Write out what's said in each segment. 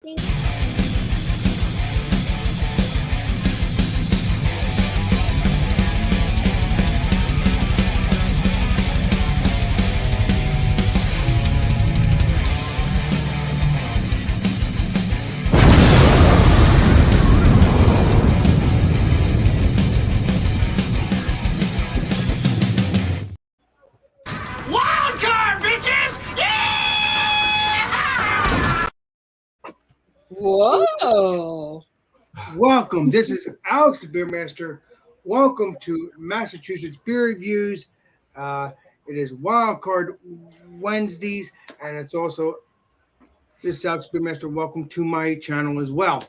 WildCard, bitches! Yeah! Whoa! Welcome. This is Alex the Beer Master. Welcome to Massachusetts Beer Reviews. It is WildCard Wednesdays, and it's also this is Alex Beer Master. Welcome to my channel as well.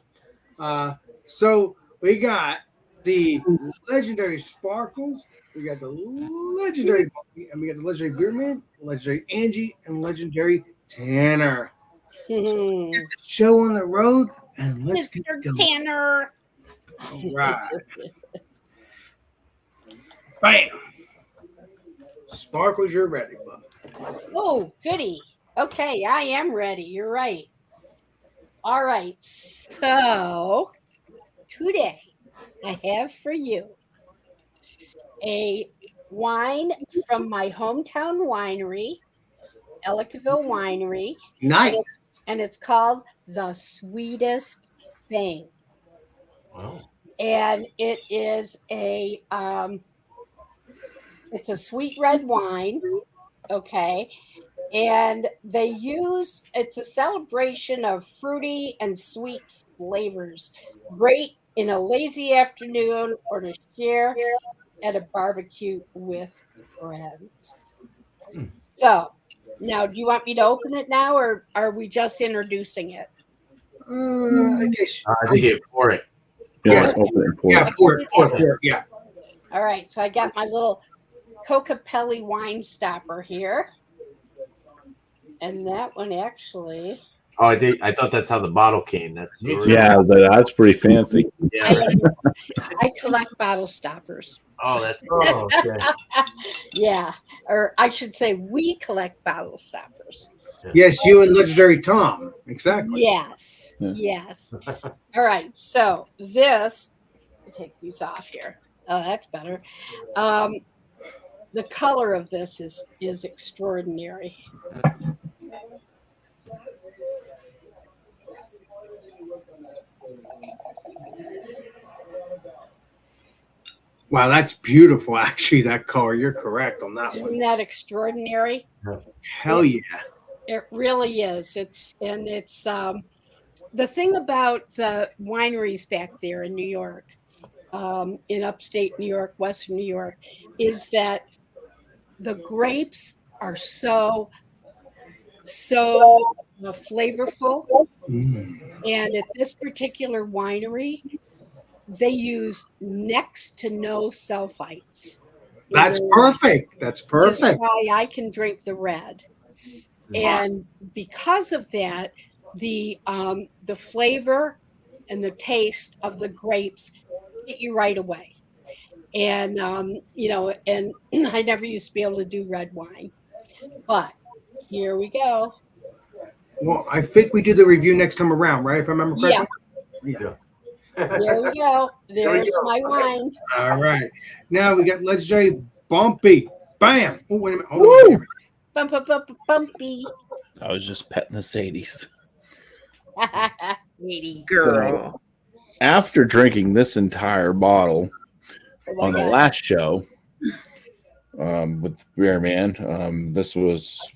So we got the legendary Sparkles, we got the legendary Bumpy, and we got the legendary Beerman, legendary Angie, and legendary Tanner. So let's get the show on the road and let's Mr. get going. Tanner. All right. Bam. Sparkles, you're ready, bud. Oh, goody. Okay, I am ready. You're right. All right. So today I have for you a wine from my hometown winery, Ellicottville Winery. Nice. And it's called The Sweetest Thing. Wow. And it is it's a sweet red wine, okay? And it's a celebration of fruity and sweet flavors. Great in a lazy afternoon or to share at a barbecue with friends. So, now, do you want me to open it now, or are we just introducing it? I guess. I think you pour it. Yeah, open and pour. Yeah, pour it. Yeah. All right, so I got my little Cocapelli wine stopper here. And that one actually... Oh, I thought that's how the bottle came. That's That's pretty fancy. Yeah. I collect bottle stoppers. Oh, that's okay. Yeah, or I should say we collect bottle stoppers. Yes, you and legendary Tom. Exactly. Yes, yes. All right, so this, I'll take these off here. Oh, that's better. The color of this is extraordinary. Wow, that's beautiful, actually, that color. You're correct on that Isn't one. that extraordinary? Hell yeah. It really is. It's the thing about the wineries back there in New York, in upstate New York, Western New York, is that the grapes are so flavorful. And at this particular winery, they use next to no sulfites. That's perfect. That's perfect. That's why I can drink the red. And because of that, the flavor and the taste of the grapes hit you right away. And and I never used to be able to do red wine, but here we go. Well, I think we do the review next time around, right? If I remember correctly. Yeah. There we go. There's my wine. All right. Now we got legendary Bumpy. Bam. Oh, wait a minute. Hold on. Bumpy. I was just petting the Sadies. Needy girl. So, after drinking this entire bottle on the last show with Beer Man, this was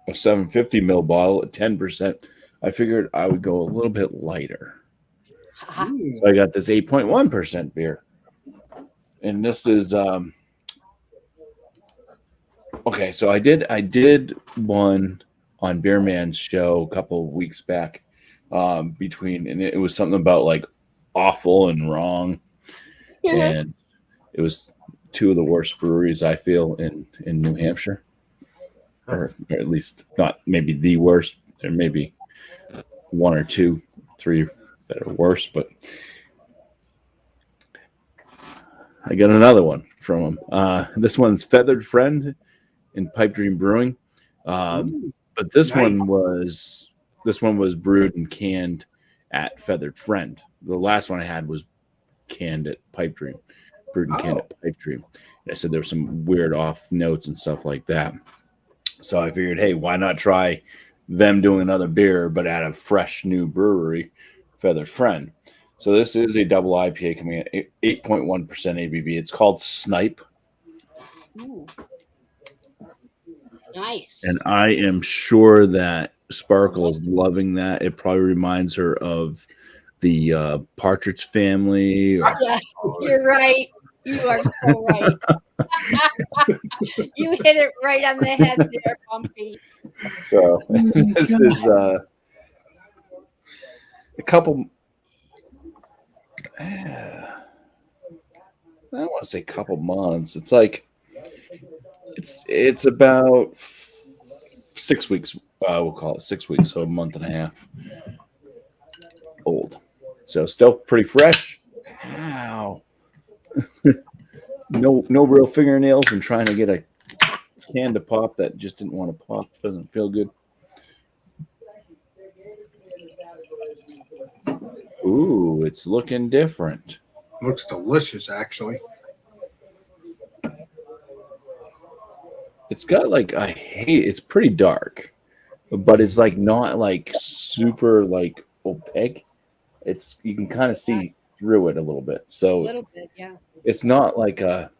a 750 ml bottle at 10%. I figured I would go a little bit lighter. I got this 8.1% beer, and this is okay. So I did one on Beer Man's show a couple of weeks back, and it was something about like awful and wrong, and it was two of the worst breweries I feel in New Hampshire, or at least not maybe the worst. There may be one or two, three that are worse, but I got another one from them. This one's Feathered Friend in Pipe Dream Brewing. But this one was This one was brewed and canned at Feathered Friend. The last one I had was canned at Pipe Dream, brewed and canned at Pipe Dream. And I said there were some weird off notes and stuff like that. So I figured, hey, why not try them doing another beer, but at a fresh new brewery, Feathered Friend. So this is a double IPA coming at 8.1% ABV. It's called Snipe. Ooh. Nice. And I am sure that Sparkle is loving that. It probably reminds her of the Partridge Family. Or... Yeah, you're right. You are so right. You hit it right on the head there, Bumpy. So this is a couple. I don't want to say couple months. It's like it's about 6 weeks. We'll call it 6 weeks, so a month and a half old. So still pretty fresh. Wow. No real fingernails, and trying to get a can to pop that just didn't want to pop. Doesn't feel good. Ooh, it's looking different. Looks delicious, actually. It's got like it's pretty dark, but it's like not like super like opaque. You can kind of see through it a little bit. So A little bit, yeah. it's not like a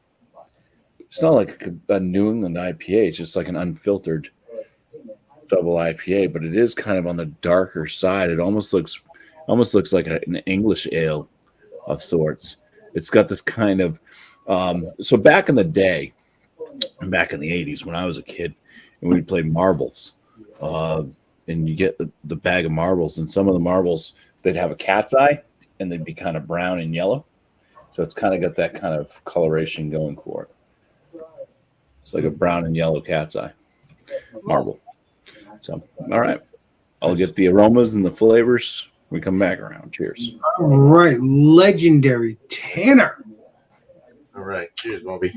New England IPA. It's just like an unfiltered double IPA, but it is kind of on the darker side. It almost looks like an English ale of sorts. It's got this kind of so back in the day, back in the 80s when I was a kid, and we'd play marbles, and you get the bag of marbles, and some of the marbles they'd have a cat's eye, and they'd be kind of brown and yellow. So it's kind of got that kind of coloration going for it. It's like a brown and yellow cat's eye marble. So, all right. I'll get the aromas and the flavors when we come back around. Cheers. All right. Legendary Tanner. All right. Cheers, Bobby.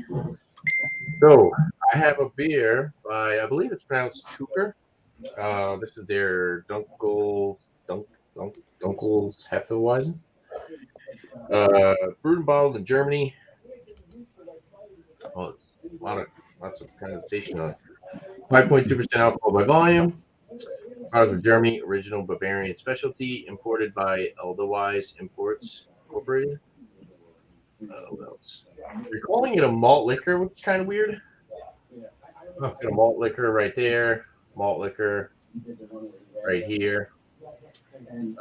So I have a beer by, I believe it's pronounced Cooper. This is their Dunkel's Hefeweizen. Brewed and bottled in Germany. Oh, it's lots of condensation on it. 5.2% alcohol by volume. Product of Germany, original Bavarian specialty, imported by Edelweiss Imports Incorporated. What else? You're calling it a malt liquor, which is kind of weird. Got a malt liquor right there. Malt liquor right here.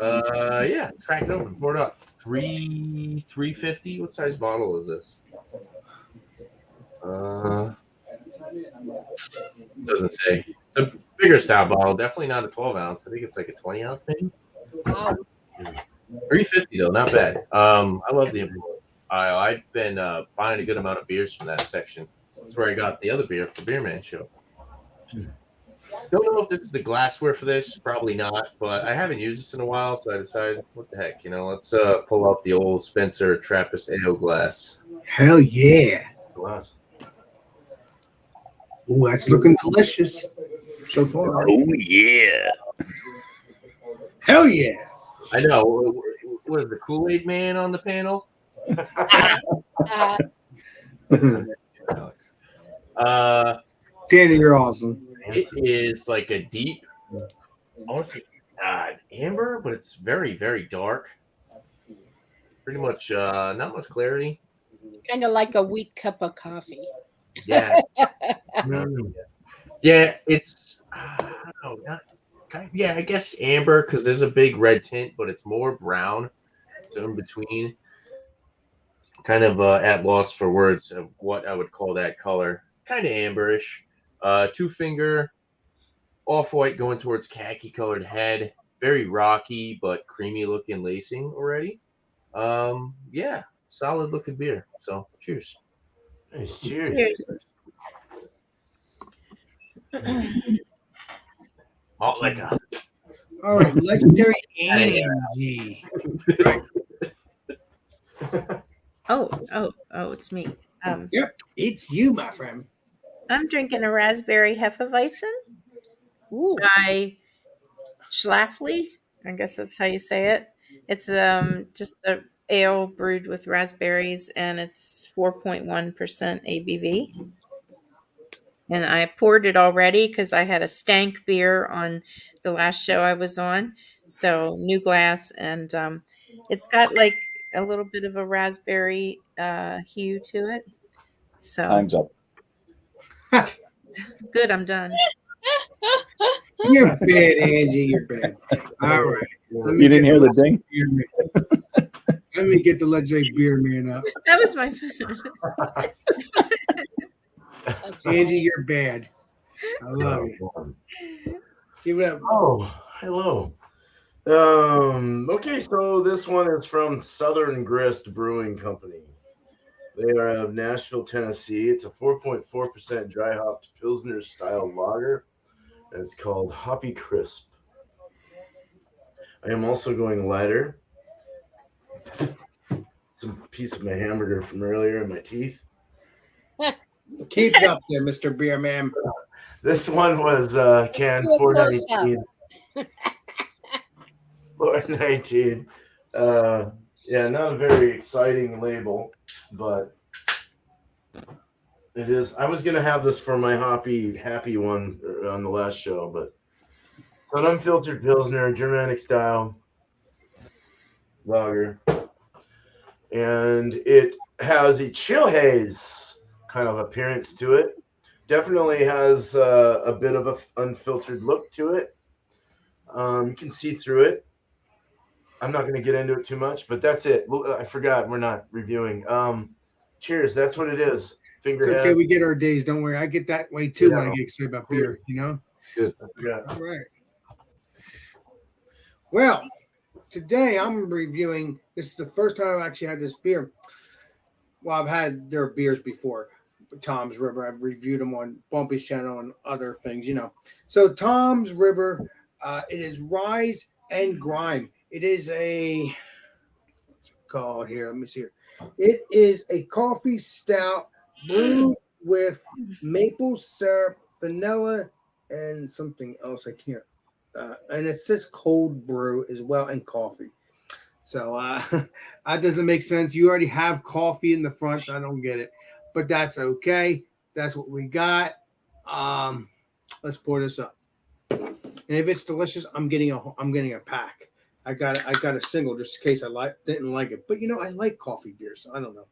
Yeah, crack it open, pour it up. 350. What size bottle is this? Doesn't say. It's a bigger style bottle, definitely not a 12 ounce. I think it's like a 20 ounce maybe. Wow. 350 though, not bad. I love the import. I've been buying a good amount of beers from that section. That's where I got the other beer for Beer Man Show. Don't know if this is the glassware for this, probably not, but I haven't used this in a while, so I decided, what the heck, let's pull out the old Spencer Trappist Ale glass. Hell yeah. Glass. Oh, that's looking delicious so far. Oh, yeah. Hell yeah. I know. What is the Kool-Aid Man on the panel? Danny, you're awesome. It is like a deep, honestly, amber, but it's very, very dark. Pretty much not much clarity. Kind of like a weak cup of coffee. Yeah. Yeah, it's, I don't know. Yeah, I guess amber because there's a big red tint, but it's more brown. So in between. Kind of at loss for words of what I would call that color. Kind of amberish. 2-finger, off-white going towards khaki-colored head. Very rocky, but creamy-looking lacing already. Yeah, solid-looking beer. So, cheers. Nice. Cheers. Malt liquor. All right, legendary Angie. Oh, it's me. Yep, it's you, my friend. I'm drinking a raspberry Hefeweizen Ooh. by Schlafly. I guess that's how you say it. It's just a ale brewed with raspberries, and it's 4.1% ABV. And I poured it already because I had a stank beer on the last show I was on. So new glass, and it's got like a little bit of a raspberry hue to it. So Time's up. good, I'm done. You're bad, Angie. You're bad. All right. Let me You didn't get hear the the ding? beer man. Let me get the legendary beer man up. That was my phone. Angie, you're bad. I love you. Give it up. Oh, hello. Okay, so this one is from Southern Grist Brewing Company. They are out of Nashville, Tennessee. It's a 4.4% dry hopped Pilsner style lager, and it's called Hoppy Crisp. I am also going lighter. Some piece of my hamburger from earlier in my teeth. Keep it up there, Mr. Beer Man. This one was canned do a close-up. 419. 419. Yeah, not a very exciting label, but it is. I was gonna have this for my happy one on the last show, but it's an unfiltered Pilsner, Germanic style lager, and it has a chill haze kind of appearance to it. Definitely has a bit of an unfiltered look to it. You can see through it. I'm not going to get into it too much, but that's it. Well, I forgot we're not reviewing. Cheers. That's what it is. It's okay. We get our days. Don't worry. I get that way too when I get excited about beer, you know? Good. Yeah. All right. Well, today I'm reviewing. This is the first time I've actually had this beer. Well, I've had their beers before. Tom's River. I've reviewed them on Bumpy's channel and other things, you know. So Tom's River, it is Rise and Grime. It is a what's it called here? Let me see here. It is a coffee stout brewed with maple syrup, vanilla, and something else I can't. And it says cold brew as well, and coffee. So that doesn't make sense. You already have coffee in the front, so I don't get it. But that's okay. That's what we got. Let's pour this up. And if it's delicious, I'm getting a pack. I got a single just in case I didn't like it. But you know, I like coffee beers. So I don't know,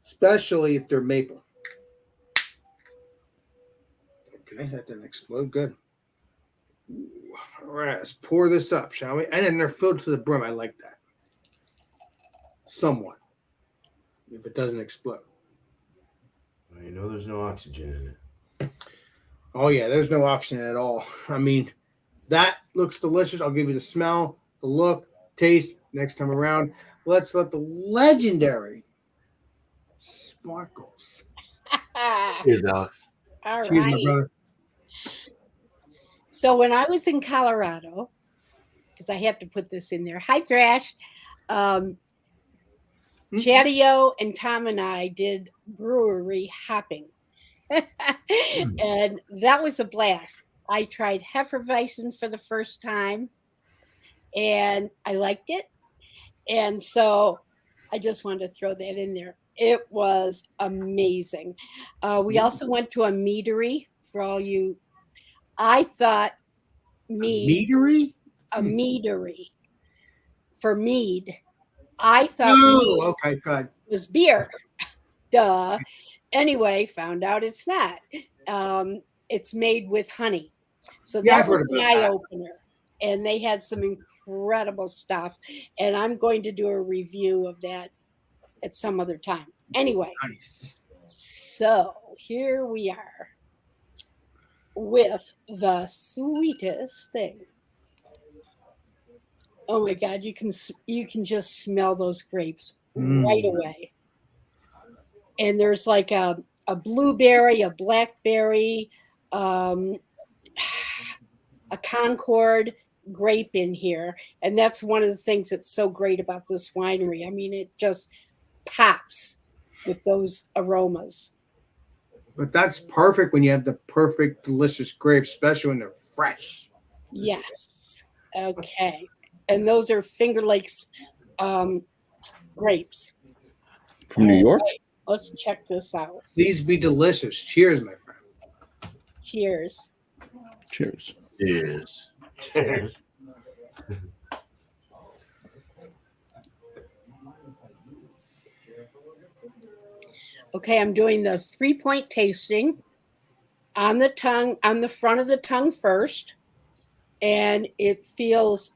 especially if they're maple. Okay, that didn't explode. Good. Ooh, all right, let's pour this up, shall we? And then they're filled to the brim. I like that. Somewhat. If it doesn't explode. Well, you know, there's no oxygen in it. Oh yeah, there's no oxygen at all. I mean, that looks delicious. I'll give you the smell, the look, taste next time around. Let's let the legendary Sparkles. Here's Alex. All Cheers, my right. brother. So when I was in Colorado, because I have to put this in there. Hi, Thrash. Chatio and Tom and I did brewery hopping. And that was a blast. I tried Hefeweizen for the first time, and I liked it. And so I just wanted to throw that in there. It was amazing. We also went to a meadery for all you. I thought mead, Meadery? a meadery for mead. I thought Oh, mead okay, good. was beer. Duh. Anyway, found out it's not. It's made with honey. So Yeah, that I've heard was an about that. eye opener. And they had some incredible stuff. And I'm going to do a review of that at some other time. Anyway, Nice. so here we are with the sweetest thing. Oh my God, you can just smell those grapes right away. And there's like a blueberry, a blackberry, a Concord grape in here. And that's one of the things that's so great about this winery. I mean, it just pops with those aromas. But that's perfect when you have the perfect, delicious grapes, especially when they're fresh. Yes. Okay. And those are Finger Lakes grapes. From New York. Right. Let's check this out. Please be delicious. Cheers, my friend. Cheers. Cheers. Cheers. Cheers. Okay, I'm doing the 3-point tasting on the tongue, on the front of the tongue first. And it feels,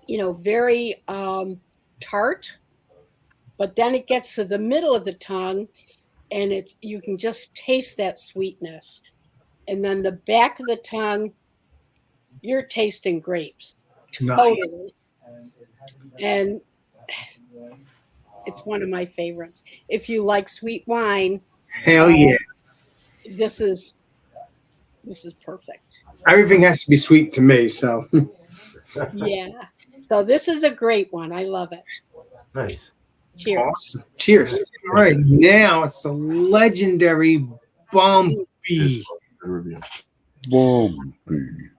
very tart. But then it gets to the middle of the tongue and you can just taste that sweetness. And then the back of the tongue, you're tasting grapes. Nice. Totally. And it's one of my favorites. If you like sweet wine, Hell yeah. this is perfect. Everything has to be sweet to me, so. Yeah. So this is a great one. I love it. Nice. Cheers. Awesome. Cheers. All right, now it's the legendary Bumpy. Good review. Bumpy.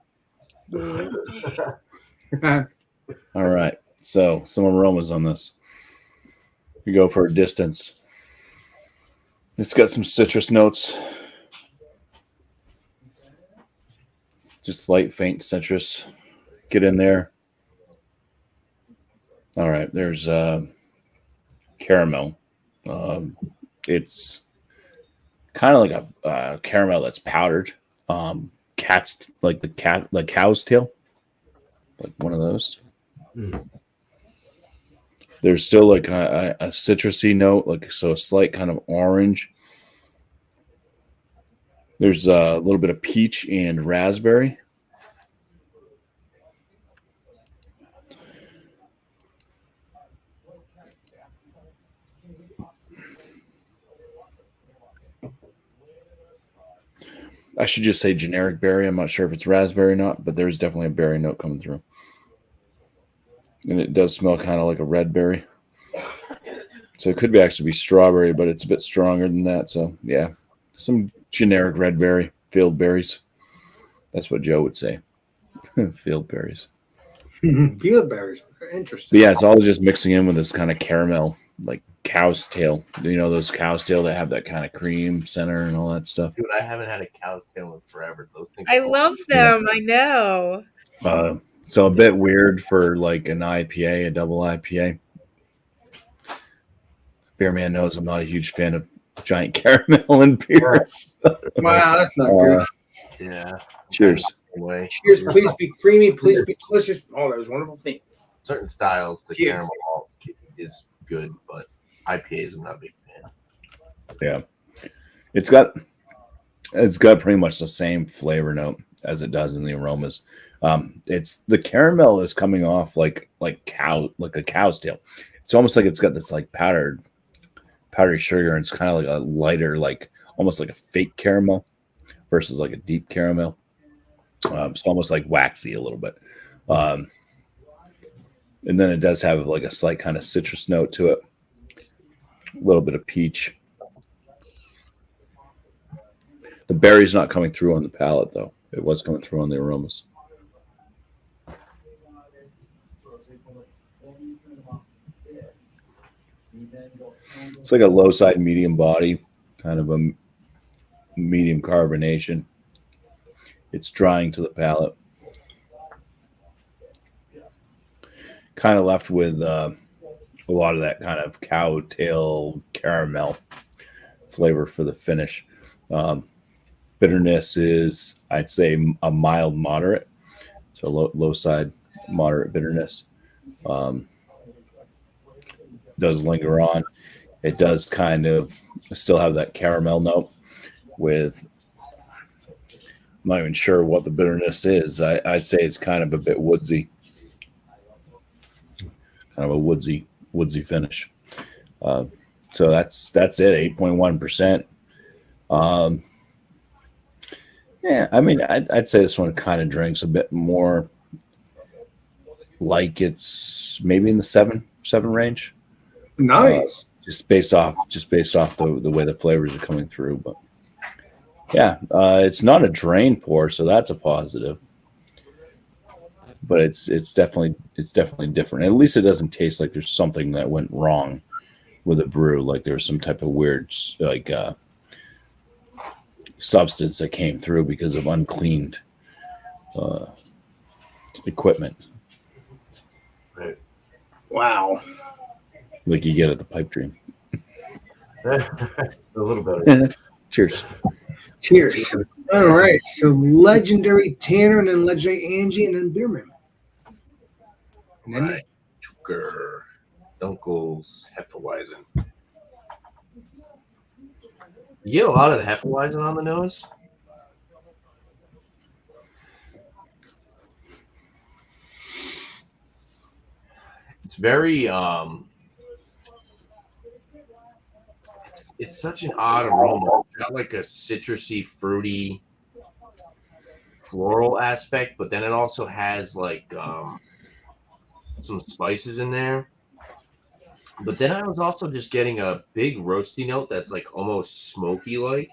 All right. So some aromas on this. We go for a distance. It's got some citrus notes. Just light, faint citrus. Get in there. All right. There's caramel. It's kind of like a caramel that's powdered. Cat's like cow's tail, like one of those. There's still like a citrusy note, like so a slight kind of orange. There's a little bit of peach and raspberry. I should just say generic berry. I'm not sure if it's raspberry or not, but there's definitely a berry note coming through. And it does smell kind of like a red berry. So it could be actually be strawberry, but it's a bit stronger than that. So yeah, some generic red berry, field berries. That's what Joe would say. Field berries. Field berries. Interesting. But yeah, it's all just mixing in with this kind of caramel, like cow's tail. You know, those cow's tail that have that kind of cream center and all that stuff. Dude, I haven't had a cow's tail in forever. Those things I love them. I know. So a bit weird for like an IPA, a double IPA. Beer man knows I'm not a huge fan of giant caramel in beers. Wow, that's not good. Yeah. Cheers. Anyway, Cheers. Please be creamy. Please be delicious. All those wonderful things. certain styles, the Cheers. caramel malt is good, but IPAs I'm not a big fan. Yeah, it's got pretty much the same flavor note as it does in the aromas. It's the caramel is coming off like a cow's tail. It's almost like it's got this like powdery sugar, and it's kind of like a lighter, like almost like a fake caramel versus like a deep caramel. It's almost like waxy a little bit. And then it does have like a slight kind of citrus note to it. A little bit of peach. The berry's not coming through on the palate, though. It was coming through on the aromas. It's like a low side, medium body, kind of a medium carbonation. It's drying to the palate. Kind of left with a lot of that kind of cow tail caramel flavor for the finish. Bitterness is, I'd say, a mild moderate. So low side, moderate bitterness. Does linger on. It does kind of still have that caramel note with, I'm not even sure what the bitterness is. I'd say it's kind of a bit woodsy. Kind of a woodsy finish. So that's it, 8.1%. Yeah, I mean, I'd say this one kind of drinks a bit more like it's maybe in the seven range. Nice. Just based off the way the flavors are coming through. But yeah, it's not a drain pour, so that's a positive. but it's definitely different. At least it doesn't taste like there's something that went wrong with a brew, like there was some type of weird substance that came through because of uncleaned equipment, Right. Wow. like you get at the pipe dream. A little better. Cheers. Cheers. All right. So legendary Tanner and then legendary Angie and then Beerman. And then Right. Tucker, Dunkel's, Hefeweizen. You get a lot of the Hefeweizen on the nose. It's very it's such an odd aroma. It's got like a citrusy, fruity, floral aspect, but then it also has like some spices in there. But then I was also just getting a big roasty note that's like almost smoky like.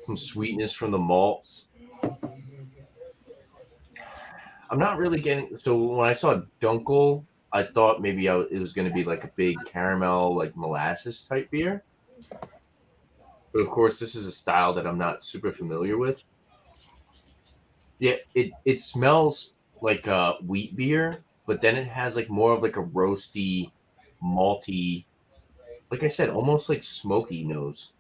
Some sweetness from the malts. I'm not really getting. So when I saw Dunkel, I thought maybe it was going to be like a big caramel, like molasses type beer. But of course, this is a style that I'm not super familiar with. Yeah, it smells like a wheat beer, but then it has like more of like a roasty, malty, like I said, almost like smoky nose.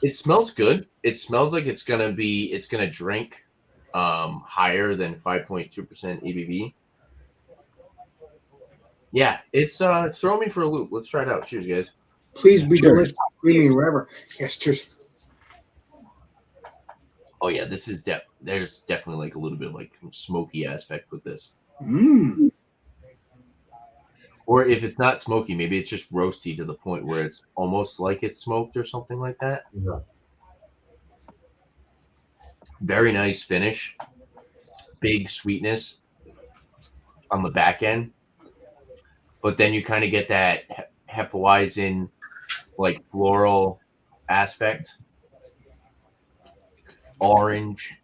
It smells good. It smells like it's gonna drink higher than 5.2% ABV. Yeah, it's throwing me for a loop. Let's try it out. Cheers, guys. please be Cheers. delicious, creamy, wherever. Yes, cheers. Oh yeah, this is there's definitely like a little bit of like smoky aspect with this. Mm. Or if it's not smoky, maybe it's just roasty to the point where it's almost like it's smoked or something like that. Yeah. Very nice finish. Big sweetness on the back end. But then you kind of get that Hefeweizen like floral aspect. Orange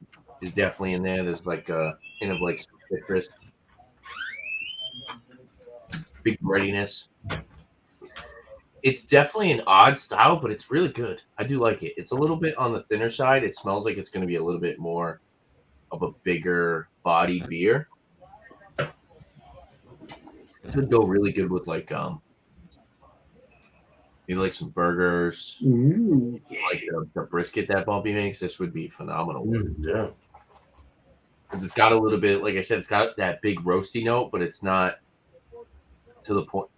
is definitely in there. There's like a hint of like citrus. Big breadiness. It's definitely an odd style, but it's really good. I do like it. It's a little bit on the thinner side. It smells like it's going to be a little bit more of a bigger body beer. It would go really good with like maybe like some burgers, Ooh. like the brisket that Bumpy makes. This would be phenomenal. Yeah. Because it's got a little bit, like I said, it's got that big roasty note, but it's not to the point.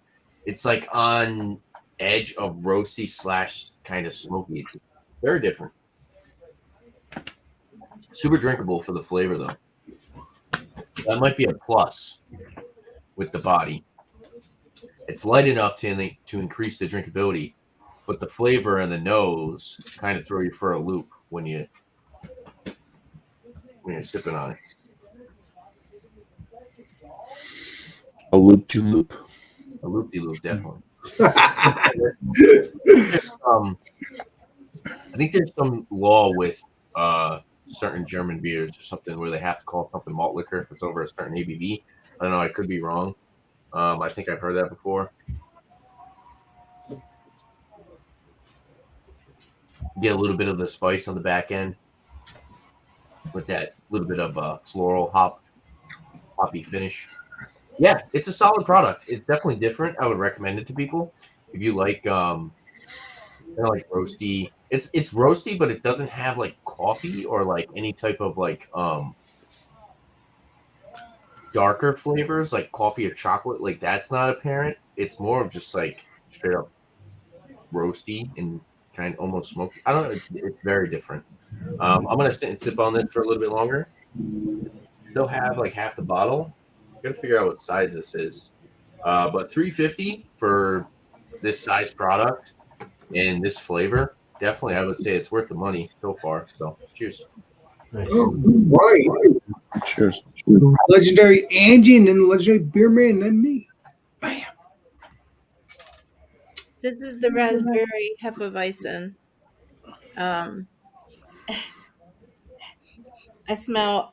It's like on edge of roasty / kind of smoky. It's very different. Super drinkable for the flavor though. That might be a plus with the body. It's light enough to increase the drinkability, but the flavor and the nose kind of throw you for a loop when you're sipping on it. A loop to loop. A loop-de-loop, definitely. I think there's some law with certain German beers or something where they have to call something malt liquor if it's over a certain ABV. I don't know. I could be wrong. I think I've heard that before. Get a little bit of the spice on the back end with that little bit of floral hoppy finish. Yeah, it's a solid product. It's definitely different. I would recommend it to people if you like kind of like roasty. It's roasty, but it doesn't have like coffee or like any type of like darker flavors like coffee or chocolate. Like that's not apparent. It's more of just like straight up roasty and kind of almost smoky. I don't know. It's very different. I'm gonna sit and sip on this for a little bit longer. Still have like half the bottle. Gotta figure out what size this is. But $3.50 for this size product and this flavor, definitely I would say it's worth the money so far. So cheers. Nice. Right. Cheers. Legendary Angie and then the legendary Beerman and then me. Bam. This is the raspberry Hefeweizen. I smell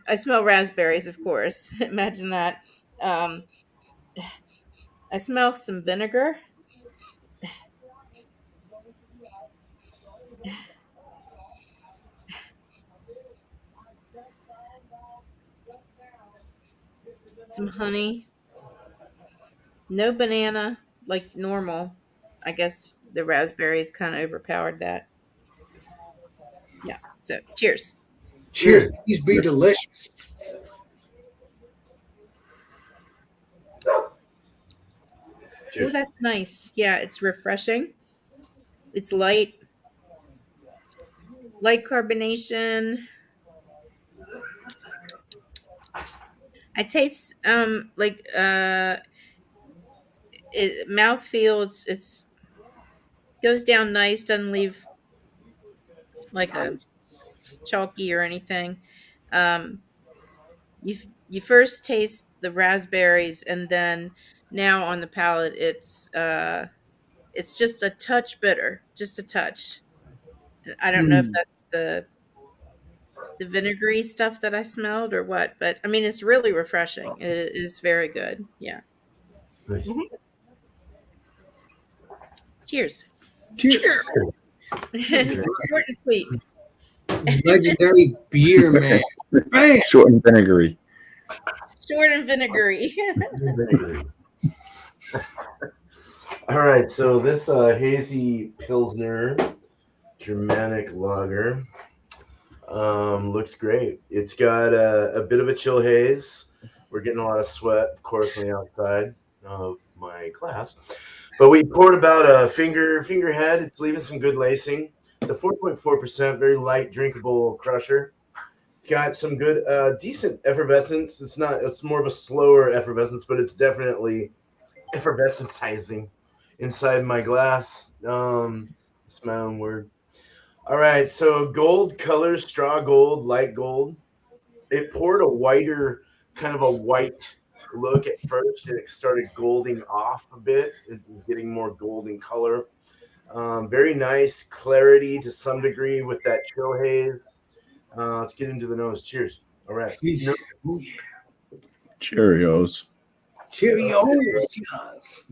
I smell raspberries, of course. Imagine that. Um, I smell some vinegar. Some honey. No banana like normal. I guess the raspberries kind of overpowered that. Yeah. So cheers. Cheers. Cheers. Please be delicious. Oh, Cheers. that's nice. Yeah, it's refreshing. It's light carbonation. I taste like mouthfeel. It's goes down nice. Doesn't leave like a Nice. chalky or anything. Um, you first taste the raspberries, and then now on the palate, it's just a touch bitter, just a touch. I don't know if Mm. that's the vinegary stuff that I smelled or what, but I mean it's really refreshing. It is very good. Yeah. Nice. Cheers. Cheers. Short and sweet. Legendary beer, man. Bam. Short and vinegary. Short and vinegary. All right, so this hazy Pilsner Germanic lager looks great. It's got a bit of a chill haze. We're getting a lot of sweat, of course, on the outside of my glass. But we poured about a finger head. It's leaving some good lacing. It's a 4.4%, very light, drinkable crusher. It's got some good, decent effervescence. It's more of a slower effervescence, but it's definitely effervescencizing inside my glass. It's my own word. All right, so gold color, straw gold, light gold. It poured a whiter, kind of a white look at first, and it started golding off a bit, getting more golden color. Very nice clarity to some degree with that chill haze. Let's get into the nose. Cheers. All right. Ooh, Cheerios. Cheerios.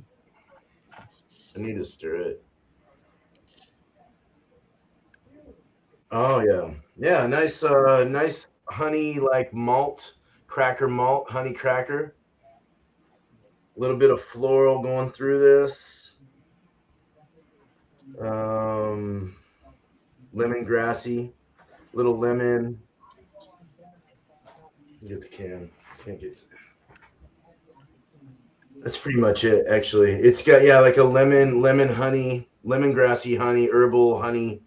I need to stir it. Oh yeah, yeah. Nice honey like malt, cracker malt, honey cracker. A little bit of floral going through this. Lemongrassy, little lemon. Get the can. Can't get. That's pretty much it, actually. It's got like a lemon honey, lemongrassy honey, herbal honey,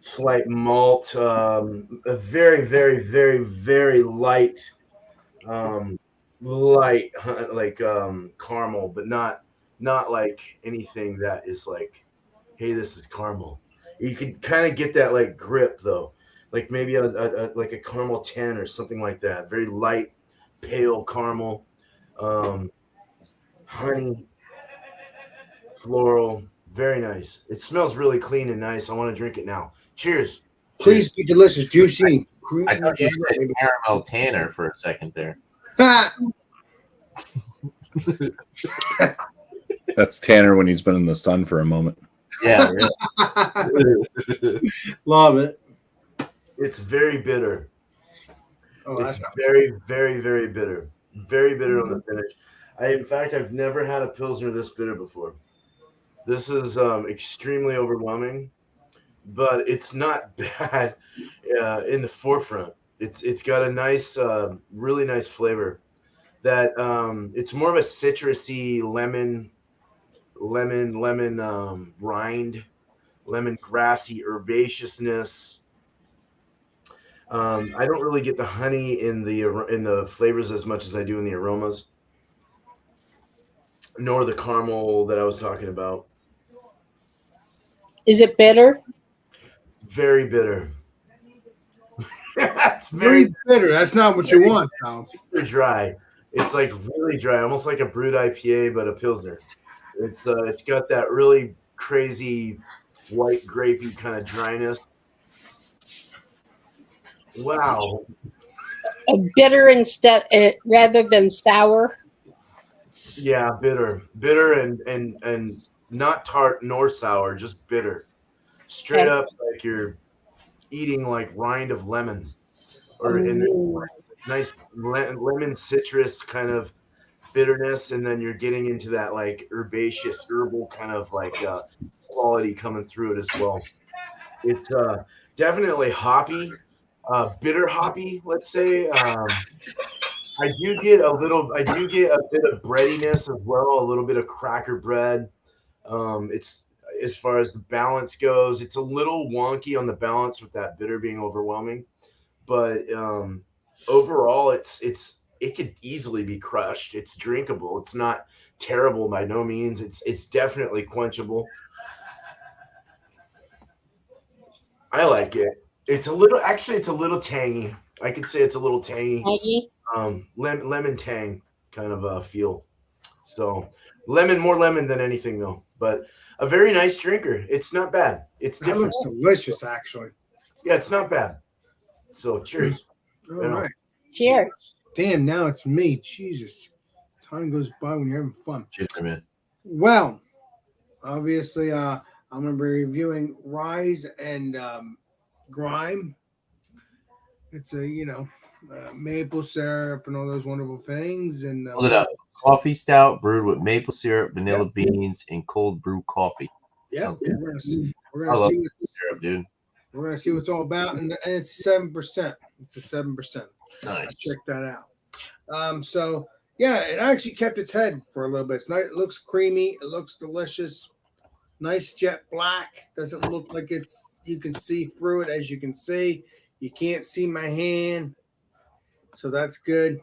slight malt, a very, very, very, very light, light like caramel, but not like anything that is like, hey, this is caramel. You could kind of get that like grip though, like maybe a like a caramel 10 or something like that. Very light, pale caramel. Honey, floral, very nice. It smells really clean and nice. I want to drink it now. Cheers. Please be delicious, juicy. I thought you said caramel tanner for a second there. That's Tanner when he's been in the sun for a moment. Yeah, really. Love it. It's very bitter. Oh, It's that's very, very, very bitter. Very bitter on the finish. In fact, I've never had a Pilsner this bitter before. This is extremely overwhelming, but it's not bad in the forefront. It's got a nice, really nice flavor. That it's more of a citrusy lemon rind, lemon grassy herbaceousness. I don't really get the honey in the flavors as much as I do in the aromas, nor the caramel that I was talking about. Is it bitter? Very bitter. It's very bitter. That's not what you want, Tom. super dry. It's like really dry, almost like a brewed IPA, but a Pilsner. It's got that really crazy white grapey kind of dryness. Wow. Bitter instead rather than sour. Yeah, bitter, and not tart nor sour, just bitter. Straight Okay. up, like you're eating like rind of lemon, and Ooh. nice lemon citrus kind of bitterness, and then you're getting into that like herbaceous herbal kind of like quality coming through it as well. It's definitely hoppy, bitter hoppy, let's say. I do get a bit of breadiness as well, a little bit of cracker bread. It's as far as the balance goes, it's a little wonky on the balance with that bitter being overwhelming, but overall, it could easily be crushed. It's drinkable. It's not terrible by no means. It's definitely quenchable. I like it. It's a little tangy. I could say it's a little tangy. Maggie? Lemon tang kind of feel. So more lemon than anything though. But a very nice drinker. It's not bad. It's That different. looks delicious, actually. Yeah, it's not bad. So cheers. All Yeah. right. Cheers. Damn, now it's me. Jesus. Time goes by when you're having fun. Cheers, man. Well, obviously, I'm going to be reviewing Rise and Grime. It's maple syrup and all those wonderful things. And Hold it up. Coffee stout brewed with maple syrup, vanilla beans, and cold brew coffee. Yeah, Okay. we're gonna I love see. syrup, dude. We're gonna see what it's all about, and it's 7%. It's a 7%. Nice. Check that out. So yeah, it actually kept its head for a little bit. It's nice. It looks creamy. It looks delicious. Nice jet black. Doesn't look like it's. You can see through it, as you can see. You can't see my hand, so that's good.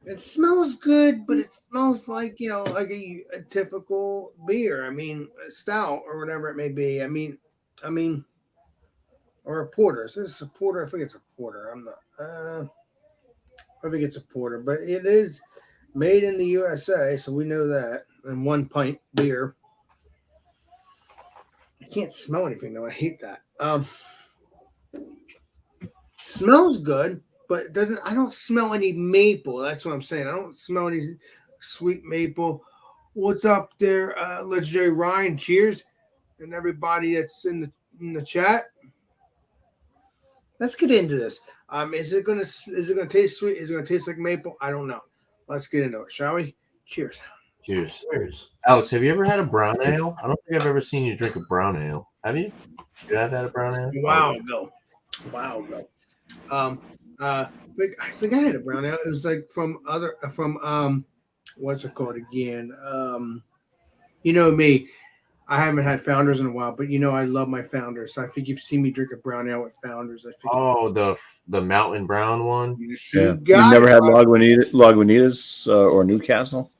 It smells good, but it smells like like a typical beer. I mean, a stout or whatever it may be. I mean, or a porter. Is this a porter? I think it's a porter. I'm not. I think it's a porter, but it is made in the USA, so we know that. And 1 pint beer. I can't smell anything though. I hate that. Smells good, but it doesn't. I don't smell any maple. That's what I'm saying. I don't smell any sweet maple. What's up there, legendary Ryan? Cheers, and everybody that's in the chat. Let's get into this. Is it gonna taste sweet? Is it gonna taste like maple? I don't know. Let's get into it, shall we? Cheers. Cheers. Cheers. Alex, have you ever had a brown ale? I don't think I've ever seen you drink a brown ale. Have you? You have had a brown ale? Wow, ago. I think I had a brown ale. It was like from what's it called again? You know me. I haven't had Founders in a while, but I love my Founders. So I think you've seen me drink a brown ale with Founders. I think. Oh, the mountain brown one. Yeah. You've never had Lagunitas or Newcastle?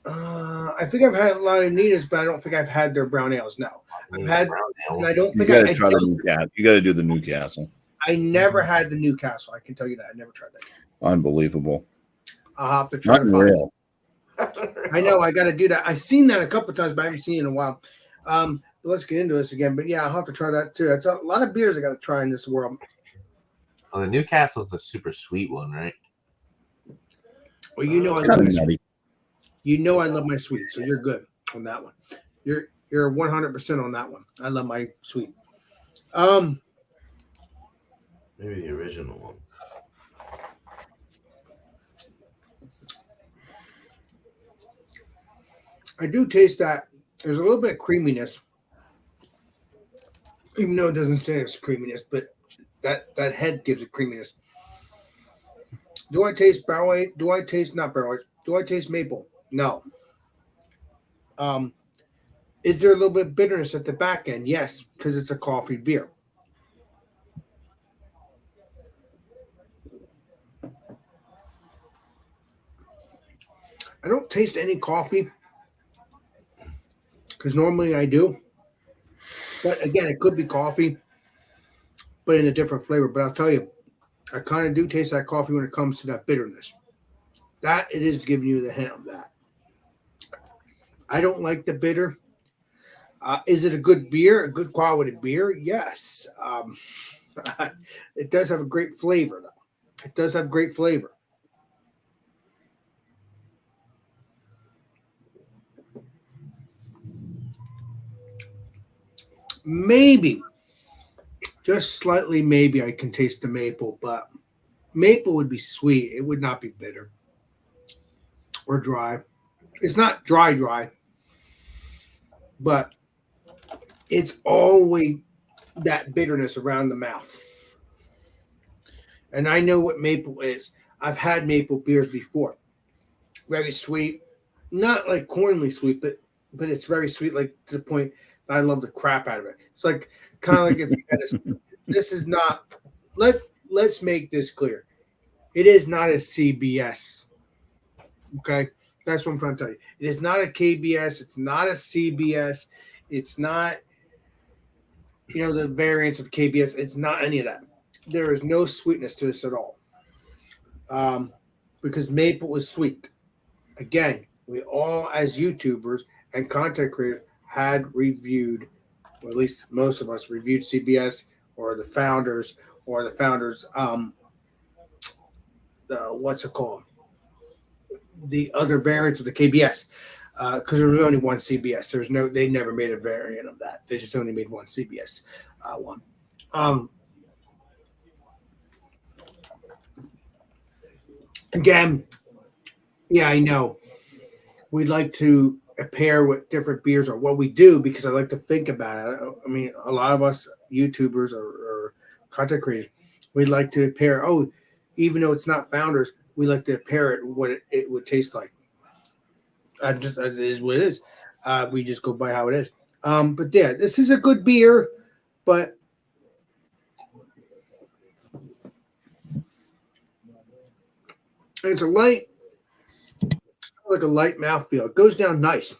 I think I've had Lagunitas, but I don't think I've had their brown ales. No, I've had, brown ale. and I don't You think got to I try the Newcastle. You got to do the Newcastle. I never had the Newcastle. I can tell you that. I never tried that. Unbelievable. I'll have to try to find it. Unreal. I know I got to do that. I've seen that a couple of times, but I haven't seen it in a while. But let's get into this again. But yeah, I'll have to try that too. That's a lot of beers I got to try in this world. Oh, the Newcastle's the super sweet one, right? Well, I love Kind my of sweet. nutty. I love my sweet, so you're good on that one. You're 100% on that one. I love my sweet. Maybe the original one. I do taste that there's a little bit of creaminess, even though it doesn't say it's creaminess, but that head gives it creaminess. Do I taste barrel aged? Do I taste not barrel aged? Do I taste maple? No. Is there a little bit of bitterness at the back end? Yes, because it's a coffee beer. I don't taste any coffee because normally I do. But again, it could be coffee, but in a different flavor. But I'll tell you, I kind of do taste that coffee when it comes to that bitterness. That it is giving you the hint of that. I don't like the bitter. Is it a good beer? A good quality beer? Yes. It does have a great flavor, though. It does have great flavor. Maybe, just slightly, maybe I can taste the maple, but maple would be sweet. It would not be bitter or dry. It's not dry, but it's always that bitterness around the mouth. And I know what maple is. I've had maple beers before. Very sweet, not like cornly sweet, but it's very sweet, like to the point that I love the crap out of it. It's like kind of like if you had this is not. Let's make this clear. It is not a CBS. Okay, that's what I'm trying to tell you. It is not a KBS. It's not a CBS. It's not the variants of KBS. It's not any of that. There is no sweetness to this at all. Because maple is sweet. Again, we all, as YouTubers and content creators, had reviewed, or at least most of us reviewed CBS or the founders, what's it called? The other variants of the KBS. Because there was only one CBS. They never made a variant of that. They just only made one CBS one. Again, yeah, I know. We'd like to pair with different beers, or what we do, because I like to think about it. I mean, a lot of us YouTubers or content creators, we'd like to pair. Oh, even though it's not founders, we like to pair it what it would taste like. Just as it is what it is. We just go by how it is. But yeah, this is a good beer, but it's like a light mouthfeel. It goes down nice.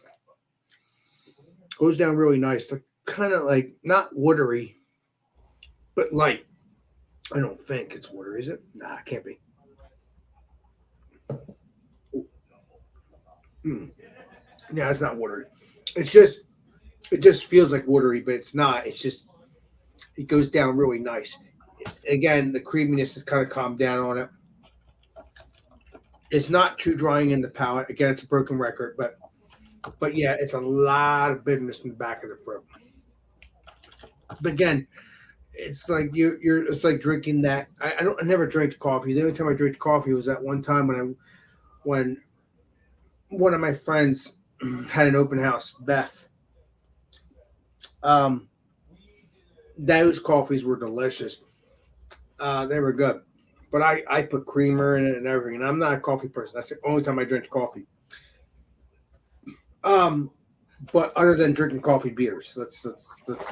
Goes down really nice. They're kind of like not watery, but light. I don't think it's watery, is it? Nah, it can't be. Yeah, it's not watery. It just feels like watery, but it's not. It goes down really nice. Again, the creaminess has kind of calmed down on it. It's not too drying in the palate. Again, it's a broken record, but yeah, it's a lot of bitterness in the back of the throat. But again, it's like it's like drinking that. I never drank coffee. The only time I drank coffee was that one time when one of my friends had an open house, Beth. Those coffees were delicious. They were good. But I put creamer in it and everything, and I'm not a coffee person. That's the only time I drink coffee. But other than drinking coffee, beers. That's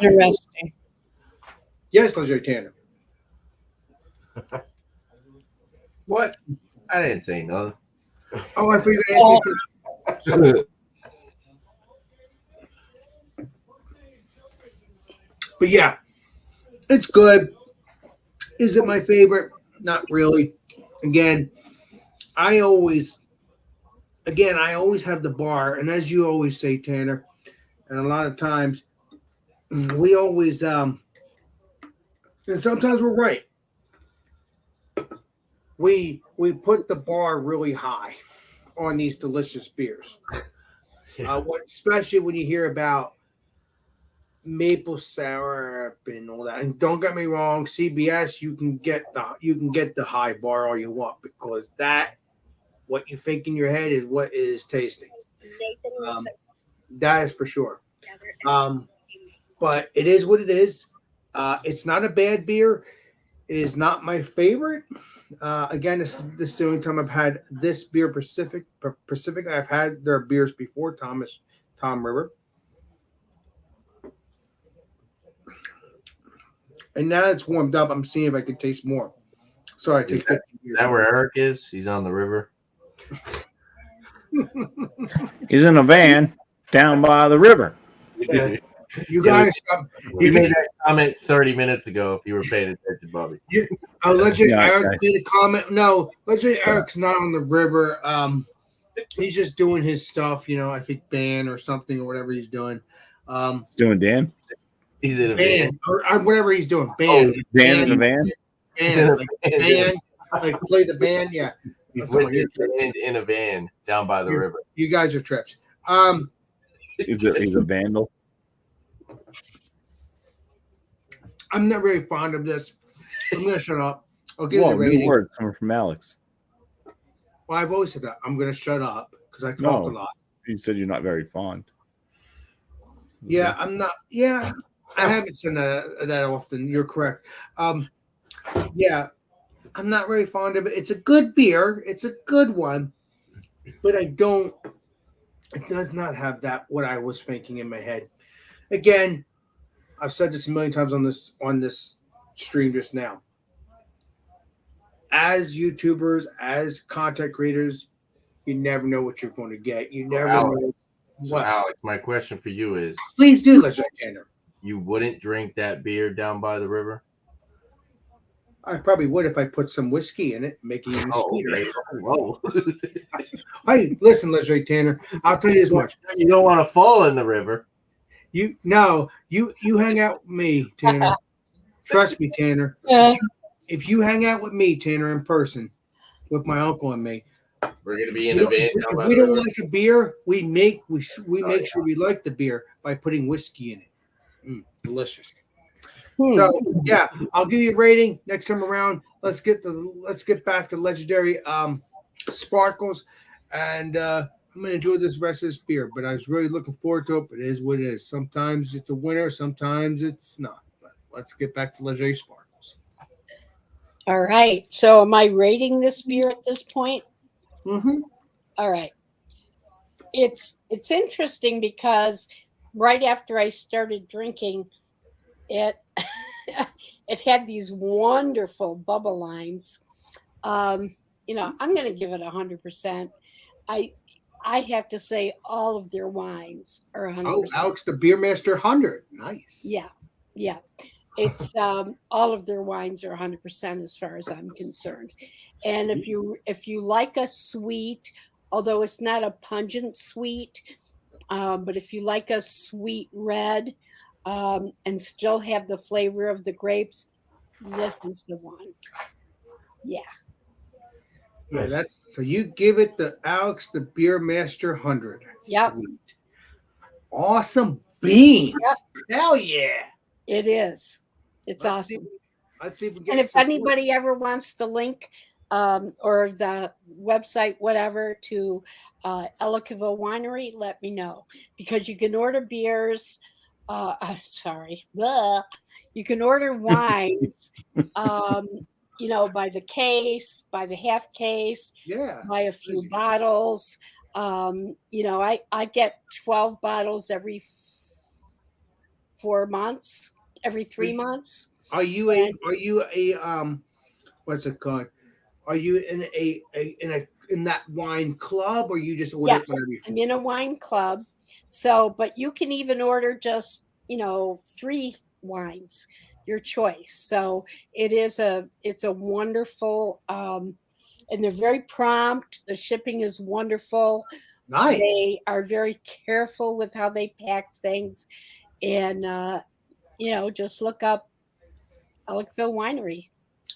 Interesting. Yes, Leger Tanner. What? I didn't say nothing. Oh, I figured you were ask me. But yeah, it's good. Is it my favorite? Not really. Again, I always have the bar, and as you always say, Tanner, and a lot of times we always and sometimes we're right. We put the bar really high on these delicious beers. Yeah. Especially when you hear about maple sour and all that. And don't get me wrong, CBS, you can get the high bar all you want, because what you think in your head is what is tasting. That is for sure. But it is what it is. It's not a bad beer. It is not my favorite. Again, this is the only time I've had this beer. Pacific. I've had their beers before. Tom River. And now it's warmed up. I'm seeing if I can taste more. Sorry, I take 50 years. Is that where Eric is? He's on the river. He's in a van down by the river. Yeah. You guys, You made that comment 30 minutes ago if you were paying attention, Bobby. I'll let you. Yeah, Eric okay. made a comment. No, let's say Eric's not on the river. He's just doing his stuff. I think band or something or whatever he's doing. He's doing Dan. He's in a van. Band or whatever he's doing. Oh, Band. Dan in the van. he's in a Like van. band. Like play the band. Yeah. He's Come on, with his band in a van down by the river. You guys are trips. He's a vandal. I'm not very fond of this. I'm gonna shut up. I'll give it Whoa, a new rating. word coming from Alex. Well, I've always said that. I'm gonna shut up because I talk No. a lot. You said you're not very fond. Yeah, I'm not. Yeah, I haven't said that often. You're correct. Yeah, I'm not very fond of it. It's a good beer. It's a good one, but I don't. It does not have that what I was thinking in my head. Again, I've said this a million times on this stream just now. As YouTubers, as content creators, you never know what you're going to get. You never know So, what. Alex, my question for you is: Please do, Legendary Tanner. you wouldn't drink that beer down by the river? I probably would if I put some whiskey in it, make it even sweeter. okay. Whoa. Hey, listen, Legendary Tanner. I'll tell you this much. You don't want to fall in the river. You hang out with me, Tanner. Trust me, Tanner. If you hang out with me, Tanner, in person, with my uncle and me, We're gonna be in a van down if by we the don't river. like a beer, we make sure we like the beer by putting whiskey in it. Delicious. So yeah, I'll give you a rating next time around. Let's get back to legendary sparkles, and I'm gonna enjoy this rest of this beer. But I was really looking forward to it. But it is what it is. Sometimes it's a winner, sometimes it's not. But let's get back to legendary sparkles. All right. So am I rating this beer at this point? Mm-hmm. All right. It's interesting because right after I started drinking it, it had these wonderful bubble lines. I'm going to give it 100%. I have to say all of their wines are 100%. Oh, Alex, the Beer Master 100. Nice. Yeah. It's all of their wines are 100% as far as I'm concerned. And if you like a sweet, although it's not a pungent sweet, but if you like a sweet red and still have the flavor of the grapes, this is the one. Yeah. Yeah, that's so you give it the Alex the Beer Master 100. Yep. Sweet. Awesome beans. Yep. Hell yeah. It is. It's Let's awesome. Let's see if we get And if some- anybody ever wants the link or the website, whatever, to Ellicottville Winery, let me know, because you can order beers. You can order wines, by the case, by the half case, Yeah. buy a few bottles. I get 12 bottles every 4 months, every 3 months. Are you a what's it called? Are you in that wine club, or you just order Yes, it whenever you I'm in a wine club. So, but you can even order just, 3 wines, your choice. So it's a wonderful, and they're very prompt. The shipping is wonderful. Nice. They are very careful with how they pack things. And, just look up Ellicottville Winery.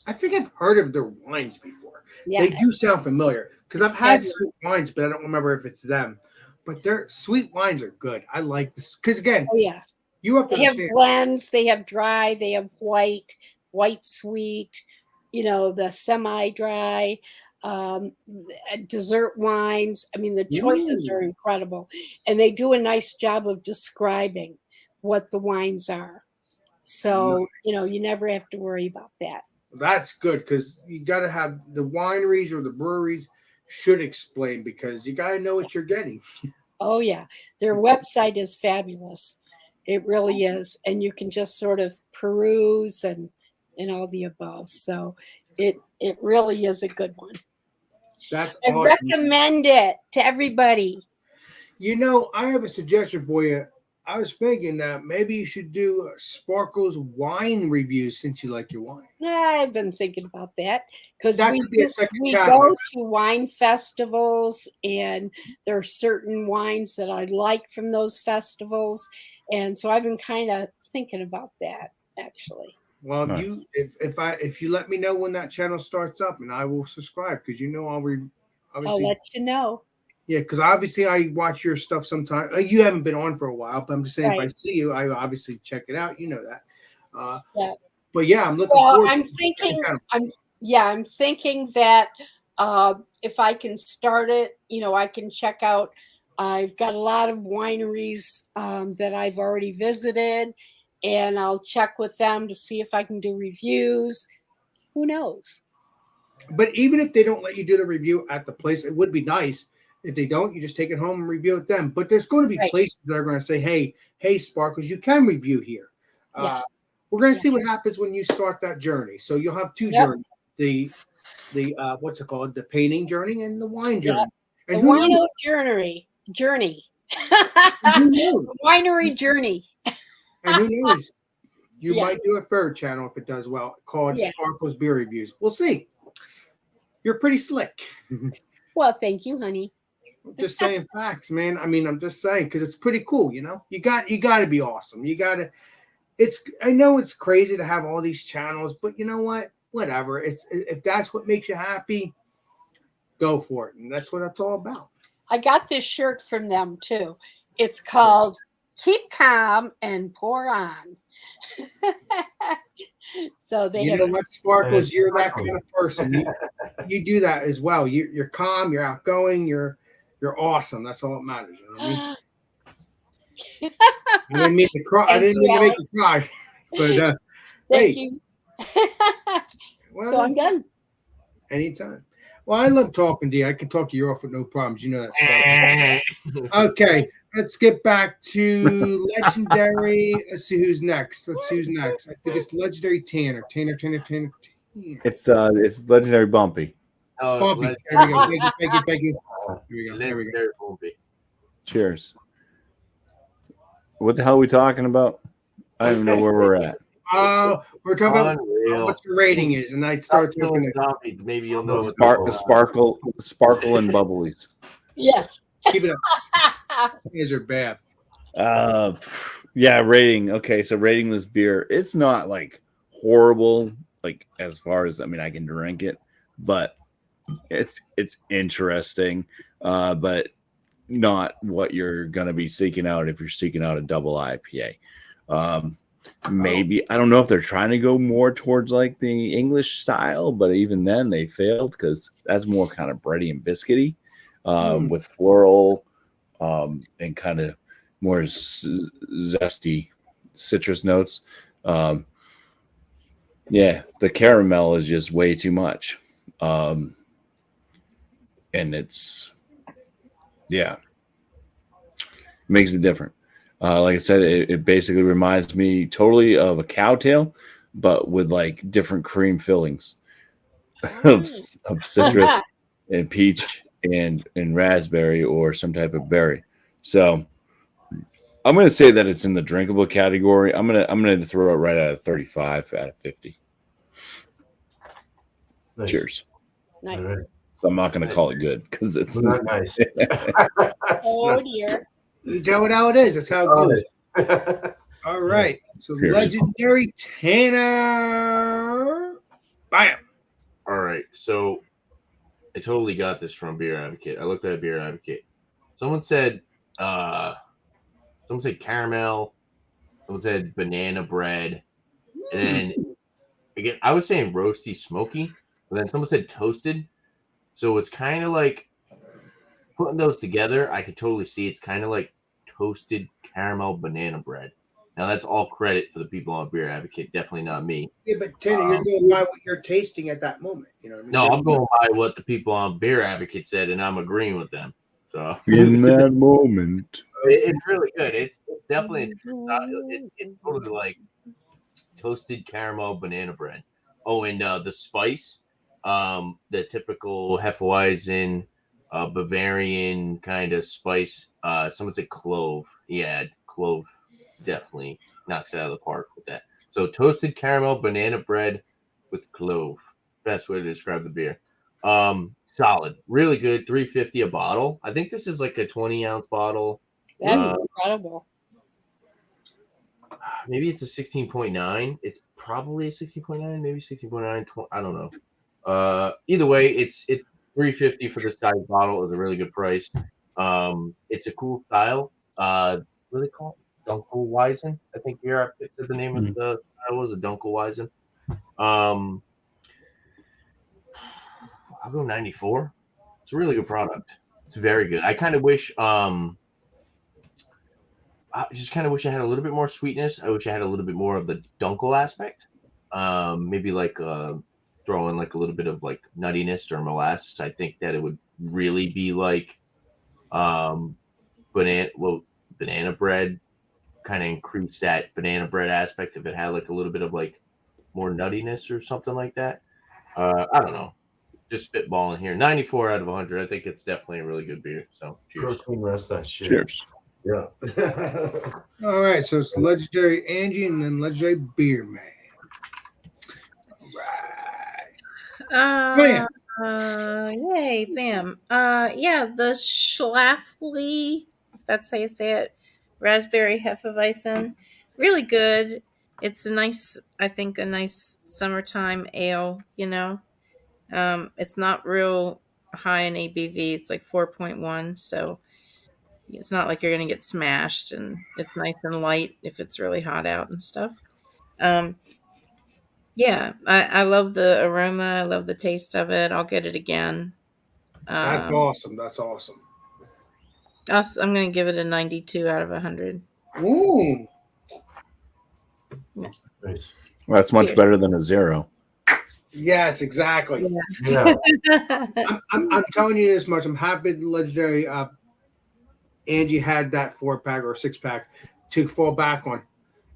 I think I've heard of their wines before. Yeah. They do sound familiar because It's I've had fabulous. sweet wines, but I don't remember if it's them. But their sweet wines are good. I like this because again, Oh, yeah. you have to They have understand. blends, they have dry, they have white sweet, the semi-dry, dessert wines. I mean, the choices are incredible. And they do a nice job of describing what the wines are. So, you never have to worry about that. That's good because you got to have the wineries or the breweries should explain because you got to know what you're getting. Oh, yeah. Their website is fabulous. It really is. And you can just sort of peruse and all the above. So it really is a good one. That's I awesome. recommend it to everybody. I have a suggestion for you. I was thinking that maybe you should do Sparkle's wine reviews since you like your wine. Yeah, I've been thinking about that because That we could be a second go channel. to wine festivals, and there are certain wines that I like from those festivals, And so I've been kind of thinking about that actually. Well, Right. if you let me know when that channel starts up, and I will subscribe because I'll I'll obviously let you know. yeah, because obviously I watch your stuff sometimes. You haven't been on for a while, but I'm just saying if I Right. see you, I obviously check it out. You know that. Yeah. But yeah, I'm looking Well, forward. I'm to thinking. channel. I'm thinking that if I can start it, I can check out. I've got a lot of wineries that I've already visited, and I'll check with them to see if I can do reviews. Who knows? But even if they don't let you do the review at the place, it would be nice. If they don't, you just take it home and review it then. But there's going to be Right. places that are going to say, hey, Sparkles, you can review here. Yeah. We're going to see what happens when you start that journey. So you'll have two Yep. journeys: the what's it called, the painting journey and the wine journey. Yep. And The who knows? wino journey. And who knows? Winery journey. And who knows? You Yeah. might do a third channel if it does well, called Yeah. Sparkles Beer Reviews. We'll see. You're pretty slick. Well, thank you, honey. Just saying facts, man. I mean, I'm just saying because it's pretty cool, you know. You got to be awesome. I know it's crazy to have all these channels, but you know what? Whatever. If that's what makes you happy, go for it. And that's what it's all about. I got this shirt from them too. It's called "Keep Calm and Pour On." So they You have know what, Sparkles? You're that Sparkles. kind of person. You do that as well. You're calm. You're outgoing. You're awesome. That's all that matters. You know what I mean? I didn't mean to cry. I Thank didn't you, mean to make Alex. you cry. But Thank hey, you. well, So I'm done. anytime. Well, I love talking to you. I can talk your off with no problems. You know that. Sparkles. Okay, let's get back to legendary. Let's see who's next. I think it's legendary Tanner. Tanner. It's legendary Bumpy. Oh, Bumpy. There we go. Thank you. There we go. Legendary Bumpy. Cheers. What the hell are we talking about? I don't even know where we're at. We're talking about Unreal. what your rating is, and I'd start Stop talking. killing zombies. Maybe you'll know what Sparkle and bubblies. Yes. Keep it up. These are bad. Yeah, rating. Okay, so rating this beer, it's not like horrible, like as far as I can drink it, but it's interesting, but not what you're gonna be seeking out if you're seeking out a double IPA. Maybe I don't know if they're trying to go more towards like the English style, but even then they failed because that's more kind of bready and biscuity, with floral, and kind of more zesty citrus notes. Yeah, the caramel is just way too much, and it's makes it different. Like I said, it basically reminds me totally of a cowtail, but with like different cream fillings of citrus and peach and raspberry or some type of berry. So I'm going to say that it's in the drinkable category. I'm going to throw it right at a 35 out of 50. Nice. Cheers. Nice. All right. So I'm not going to call it good because it's Not nice. Oh dear. You tell it how it is. That's how it goes. Nice. All right. So Cheers. legendary Tanner. Bam. All right, so I totally got this from Beer Advocate. I looked at Beer Advocate. Someone said caramel. Someone said banana bread, and then again I was saying roasty smoky, but then someone said toasted. So it's kind of like putting those together. I could totally see it's kind of like toasted caramel banana bread. Now that's all credit for the people on Beer Advocate, definitely not me. Yeah, but Tanner, you're going by what you're tasting at that moment. You know what I mean? No, I'm going by what the people on Beer Advocate said, and I'm agreeing with them. So in that moment. it's really good. It's definitely it's totally like toasted caramel banana bread. Oh, and the spice, the typical Hefeweizen, Bavarian kind of spice. Someone said clove. Yeah, clove definitely knocks it out of the park with that. So toasted caramel banana bread with clove. Best way to describe the beer. Solid, really good. $3.50 a bottle. I think this is like a 20-ounce bottle. That's incredible. maybe it's a 16.9. It's probably a 16.9, maybe 16.9. I don't know. Either way, it's $3.50 for the size bottle is a really good price. It's a cool style. What do they call it? Dunkelweizen, I think here it said the name of the style was a Dunkelweizen. Um, I'll go 94. It's a really good product. It's very good. I kind of wish I just kind of wish I had a little bit more sweetness. I wish I had a little bit more of the dunkel aspect. Maybe like throw in like a little bit of like nuttiness or molasses. I think that it would really be like banana bread, kind of increase that banana bread aspect if it had like a little bit of like more nuttiness or something like that. I don't know. Just spitballing here. 94 out of 100. I think it's definitely a really good beer. So cheers. Protein rest that shit. Cheers. Yeah. All right, so it's legendary Angie and then legendary Beer Man. All right. Yay, bam. Yeah, the Schlafly, if that's how you say it, raspberry Hefeweizen, really good. It's a nice, I think, a nice summertime ale, you know. It's not real high in ABV. It's like 4.1, so it's not like you're going to get smashed, and it's nice and light if it's really hot out and stuff. Um, yeah, I love the aroma. I love the taste of it. I'll get it again. That's awesome. That's awesome. I'm going to give it a 92 out of 100. Ooh. Nice. Well, that's much Cheers. better than a 0. Yes, exactly. Yeah. I'm telling you this much. I'm happy the legendary Angie had that 4-pack or 6-pack to fall back on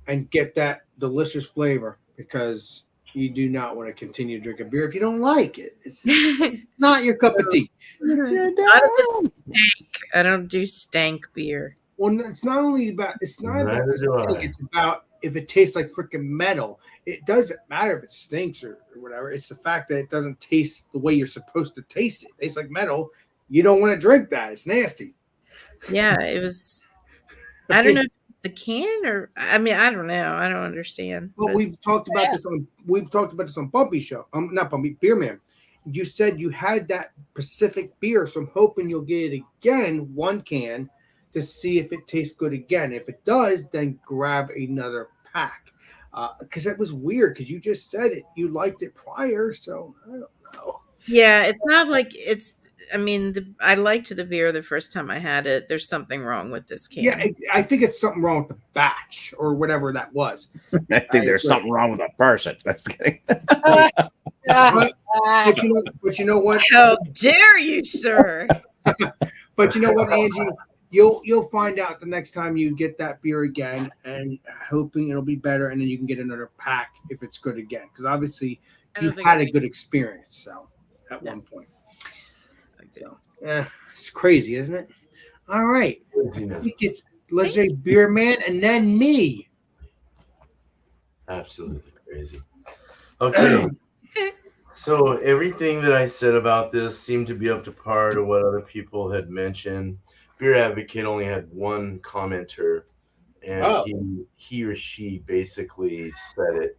and get that delicious flavor, because you do not want to continue to drink a beer if you don't like it. It's not your cup of tea. I don't do stank beer. Well, it's not about the Neither do stink. I. It's about if it tastes like freaking metal. It doesn't matter if it stinks or whatever. It's the fact that it doesn't taste the way you're supposed to taste it. It tastes like metal. You don't want to drink that. It's nasty. Yeah, it was. I don't know if it's the can or. I mean, I don't know. I don't understand. But we've talked about this on Bumpy Show. Not Bumpy, Beer Man. You said you had that Pacific beer, so I'm hoping you'll get it again, 1 can, to see if it tastes good again. If it does, then grab another pack. Because that was weird, because you just said it. You liked it prior, so I don't know. Yeah, it's not like it's. I mean, I liked the beer the first time I had it. There's something wrong with this can. Yeah, I think it's something wrong with the batch or whatever that was. I think there's something wrong with a person. That's kidding. But you know what? How dare you, sir? But you know what, Angie? You'll find out the next time you get that beer again, and hoping it'll be better, and then you can get another pack if it's good again. Because obviously you've had a good experience. So at one point, so it's crazy, isn't it? All right, I think it's legendary Beer Man, and then me. Absolutely crazy. Okay. So everything that I said about this seemed to be up to par to what other people had mentioned. Beer Advocate only had one commenter, and he or she basically said it.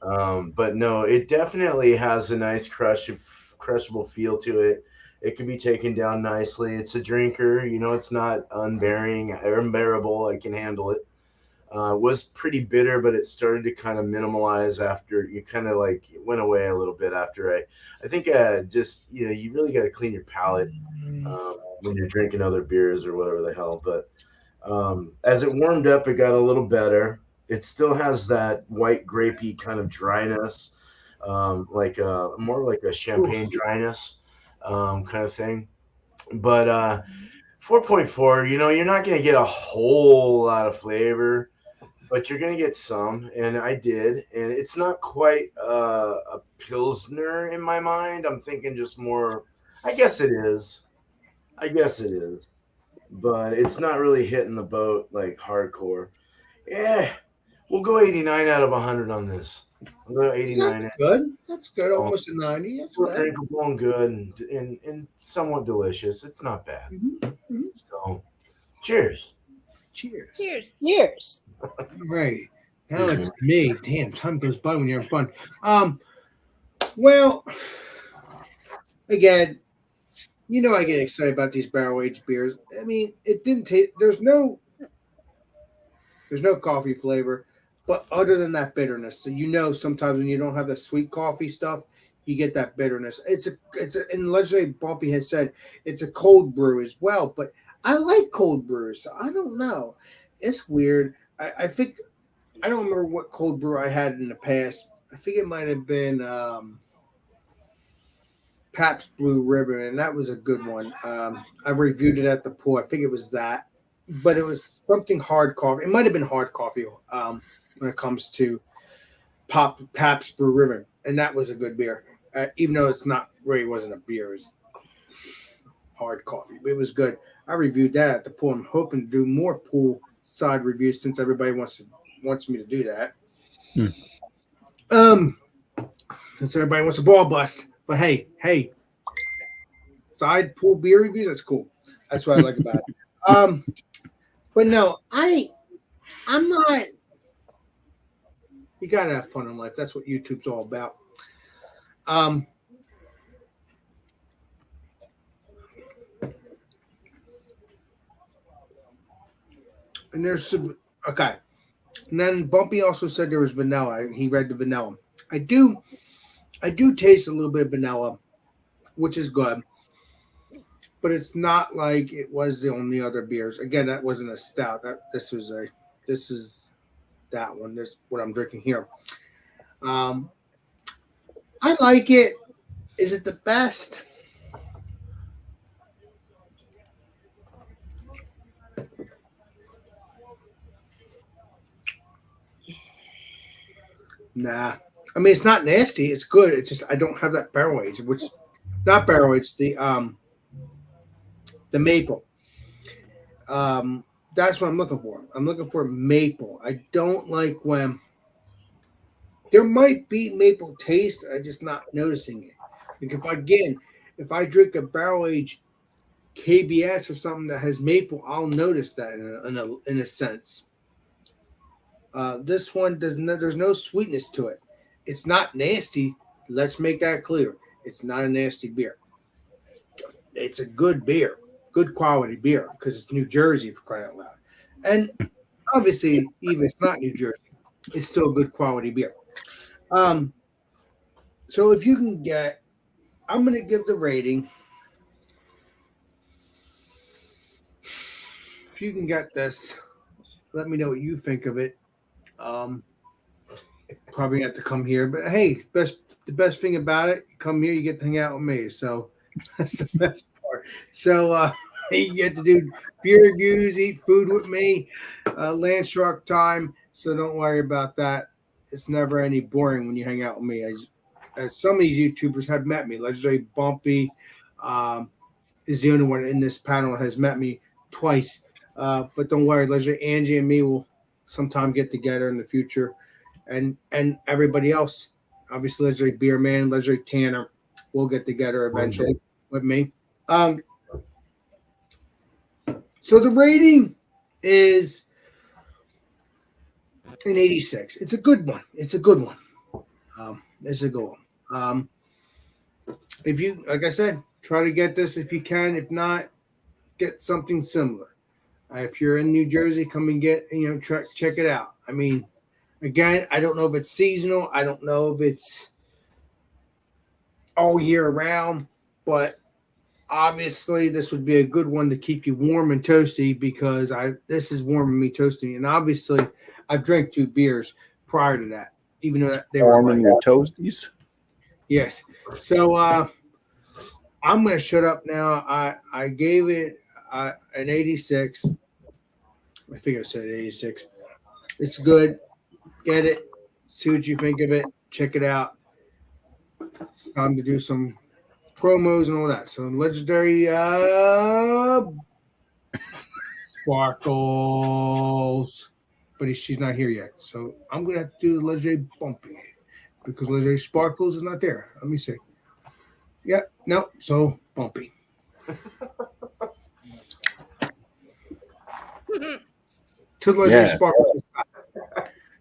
But no, it definitely has a nice crushable feel to it. It can be taken down nicely. It's a drinker, it's not unbearable. I can handle it. Was pretty bitter, but it started to kind of minimalize after you kind of like it went away a little bit after I think just you really got to clean your palate when you're drinking other beers or whatever the hell. But as it warmed up, it got a little better. It still has that white grapey kind of dryness, like more like a champagne dryness kind of thing. But 4.4, you're not going to get a whole lot of flavor, but you're going to get some, and I did. And it's not quite a Pilsner in my mind. I'm thinking just more, I guess it is. But it's not really hitting the boat like hardcore. Yeah, we'll go 89 out of 100 on this. I'm going to 89. That's good. That's good. Almost a 90. That's good. Drinkable and good and somewhat delicious. It's not bad. So, cheers. Cheers. Cheers. Right. Now it's me. Damn, time goes by when you're having fun. Well, again, I get excited about these barrel aged beers. I mean, it didn't taste. There's no coffee flavor, but other than that bitterness, so sometimes when you don't have the sweet coffee stuff, you get that bitterness. And Legendary Bumpy has said it's a cold brew as well, but I like cold brews, so I don't know. It's weird. I think I don't remember what cold brew I had in the past. I think it might have been Pabst Blue Ribbon, and that was a good one. I reviewed it at the pool. I think it was that, but it was something hard coffee. It might have been hard coffee when it comes to Pabst Blue Ribbon, and that was a good beer. Even though it's not really wasn't a beer, it was hard coffee. But it was good. I reviewed that at the pool. I'm hoping to do more pool side reviews since everybody wants me to do that. Since everybody wants a ball bust. But hey, side pool beer reviews, that's cool. That's what I like about it. But no, I'm not. You gotta have fun in life. That's what YouTube's all about. And there's some okay. And then Bumpy also said there was vanilla. He read the vanilla. I do taste a little bit of vanilla, which is good. But it's not like it was the only other beers. Again, that wasn't a stout. This is that one. This is what I'm drinking here. I like it. Is it the best? Nah. I mean, it's not nasty. It's good. It's just I don't have that barrel age, which not barrel age. The maple. That's what I'm looking for. I'm looking for maple. I don't like when there might be maple taste. I'm just not noticing it. Like if I drink a barrel aged KBS or something that has maple, I'll notice that in a sense. This one there's no sweetness to it. It's not nasty. Let's make that clear. It's not a nasty beer. It's a good beer, good quality beer because it's New Jersey for crying out loud. And obviously, even if it's not New Jersey, it's still good quality beer. So if you can get, I'm going to give the rating. If you can get this, let me know what you think of it. Probably have to come here, but hey, the best thing about it, you come here, you get to hang out with me. So that's the best part. So you get to do beer reviews, eat food with me, land shark time. So don't worry about that. It's never any boring when you hang out with me. As some of these YouTubers have met me. Legendary Bumpy is the only one in this panel that has met me twice. But don't worry, Legendary Angie and me will sometime get together in the future. And everybody else, obviously Legendary Beer Man, Legendary Tanner, will get together eventually with me. So the rating is an 86. It's a good one. It's a good one. It's a good one. If you, like I said, try to get this if you can. If not, get something similar. If you're in New Jersey, come and get, check it out. I mean, again, I don't know if it's seasonal. I don't know if it's all year round, but obviously this would be a good one to keep you warm and toasty because this is warming me toasty. And obviously I've drank 2 beers prior to that, even though they were warming your toasties. Yes. So I'm going to shut up now. I gave it an 86. I think I said 86. It's good. Get it. See what you think of it. Check it out. It's time to do some promos and all that. So Legendary Sparkles. But she's not here yet. So I'm going to have to do the Legendary Bumpy because Legendary Sparkles is not there. Let me see. Yeah, no. So Bumpy. To Legendary Sparkles.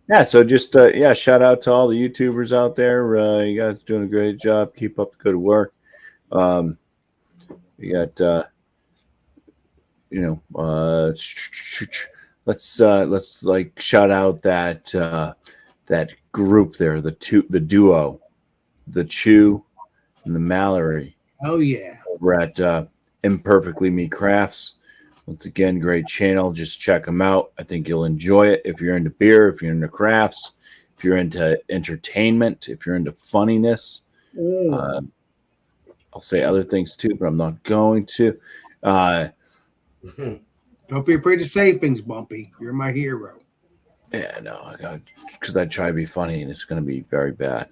Yeah, so just shout out to all the YouTubers out there. You guys doing a great job. Keep up the good work. You got let's like shout out that group there, the duo, the Chew and the Mallory. Oh yeah. Over at Imperfectly Me Crafts. Once again, great channel. Just check them out. I think you'll enjoy it. If you're into beer, if you're into crafts, if you're into entertainment, if you're into funniness, I'll say other things too, but I'm not going to. Don't be afraid to say things, Bumpy. You're my hero. Yeah, no, because I try to be funny and it's going to be very bad.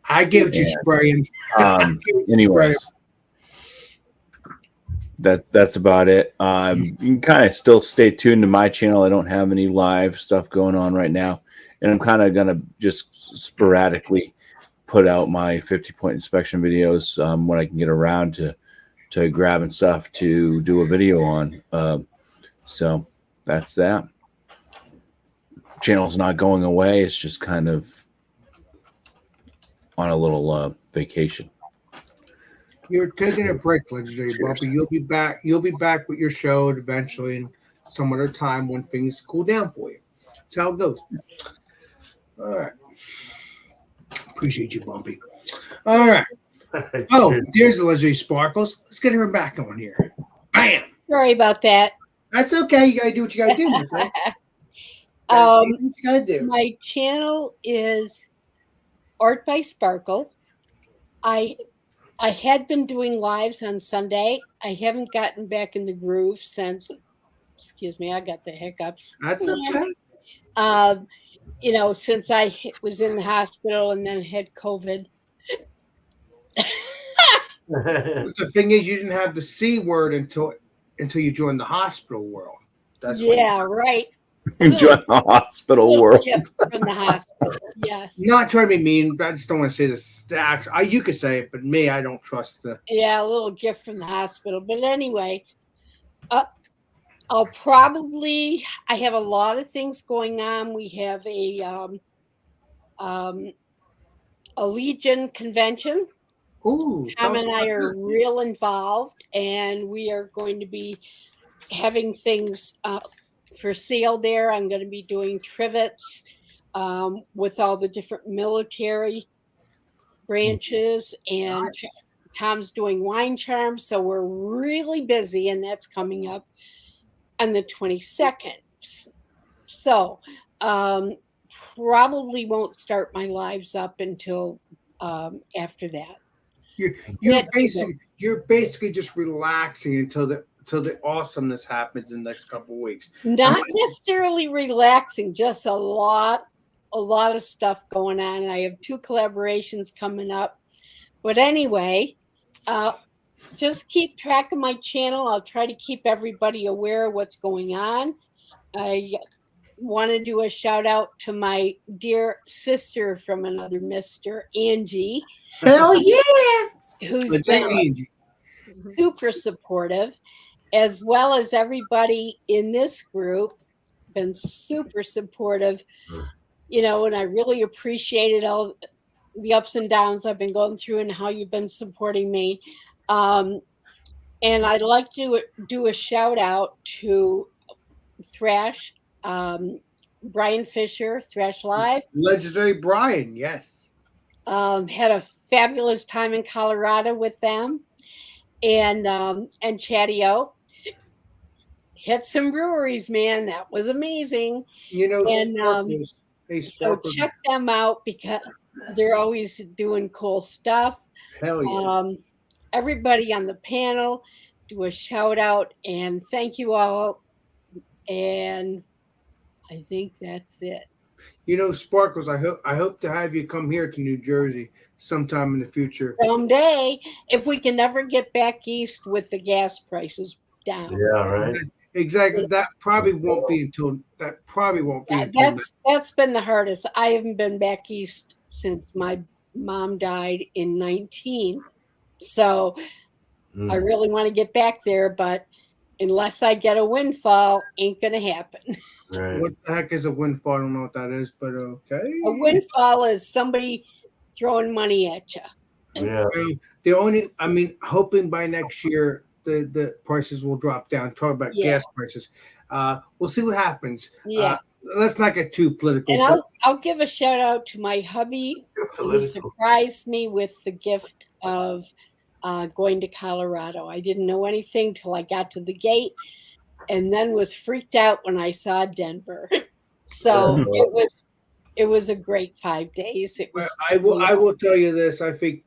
I get what you're spraying. Anyways, that's about it. You can kind of still stay tuned to my channel. I don't have any live stuff going on right now, and I'm kind of gonna just sporadically put out my 50-point inspection videos when I can get around to grabbing stuff to do a video on. So that's that. Channel's not going away. It's just kind of on a little vacation. You're taking a break, Legendary Bumpy. You'll be back. You'll be back with your show eventually in some other time when things cool down for you. That's how it goes. All right. Appreciate you, Bumpy. All right. Oh, there's the Legendary Sparkles. Let's get her back on here. Bam. Sorry about that. That's okay. You gotta do what you gotta do, my friend. What you gotta do. My channel is Art by Sparkle. I had been doing lives on Sunday. I haven't gotten back in the groove since. Excuse me, I got the hiccups. That's okay. Since I was in the hospital and then had COVID. The thing is, you didn't have the C word until you joined the hospital world. That's right. Enjoy the hospital world. From the hospital, yes. Not trying to be mean, but I just don't want to say this. You could say it, but me, I don't trust the. Yeah, a little gift from the hospital. But anyway, I'll probably. I have a lot of things going on. We have a Legion convention. Ooh, Tom and I are real involved, and we are going to be having things for sale there. I'm going to be doing trivets with all the different military branches, and Tom's doing wine charms. So we're really busy, and that's coming up on the 22nd. So probably won't start my lives up until after that. You're basically just relaxing until the awesomeness happens in the next couple of weeks. Not necessarily relaxing, just a lot of stuff going on. I have 2 collaborations coming up. But anyway, just keep track of my channel. I'll try to keep everybody aware of what's going on. I want to do a shout out to my dear sister from another Mr. Angie. Hell yeah! Who's been super supportive, as well as everybody in this group, been super supportive, and I really appreciated all the ups and downs I've been going through and how you've been supporting me. And I'd like to do a shout out to Thrash, Brian Fisher, Thrash Live. Legendary Brian, yes. Had a fabulous time in Colorado with them, and Chatty-O. Hit some breweries, man. That was amazing. So check them out because they're always doing cool stuff. Hell yeah. Everybody on the panel, do a shout out and thank you all. And I think that's it. Sparkles, I hope to have you come here to New Jersey sometime in the future. Someday, if we can ever get back east with the gas prices down. Yeah, right. Exactly. That probably won't be until. That's been the hardest. I haven't been back east since my mom died in 19. So I really want to get back there, but unless I get a windfall, ain't gonna happen. Right. What the heck is a windfall? I don't know what that is, but okay. A windfall is somebody throwing money at you. Yeah. Hoping by next year the prices will drop down. Talk about Yeah. gas prices. We'll see what happens. Yeah. Let's not get too political. And but I'll give a shout out to my hubby who Political. surprised me with the gift of going to Colorado. I didn't know anything till I got to the gate, and then was freaked out when I saw Denver. So it was a great 5 days. It was. I will tell you this. I think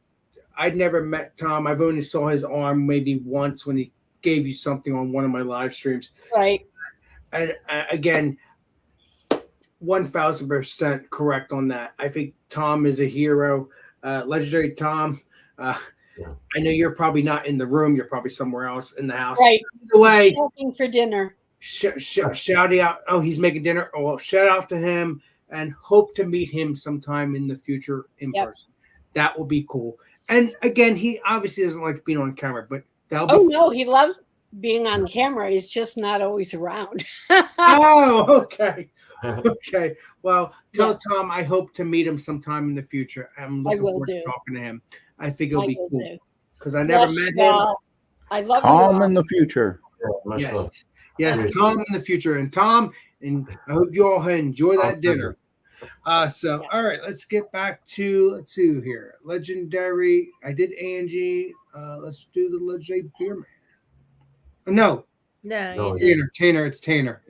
I'd never met Tom. I've only saw his arm maybe once when he gave you something on one of my live streams. Right. And again, 1000% correct on that. I think Tom is a hero. Legendary Tom. I know you're probably not in the room. You're probably somewhere else in the house. Right. Either way, Shopping for dinner. shouting out. Oh, he's making dinner. Oh, well, shout out to him and hope to meet him sometime in the future in person. That will be cool. And again, he obviously doesn't like being on camera, but that'll be Oh no, he loves being on camera. He's just not always around. Oh, okay. Okay. Well, tell Tom I hope to meet him sometime in the future. I'm looking forward to talking to him. I think it'll be cool because I never met him. I love Tom in the future. Yes, Tom in the future, and Tom, and I hope you all enjoy that dinner. All right, let's get back to let's see here. Legendary. I did Angie. Let's do the legendary beer man. No, Tanner. It's Tanner.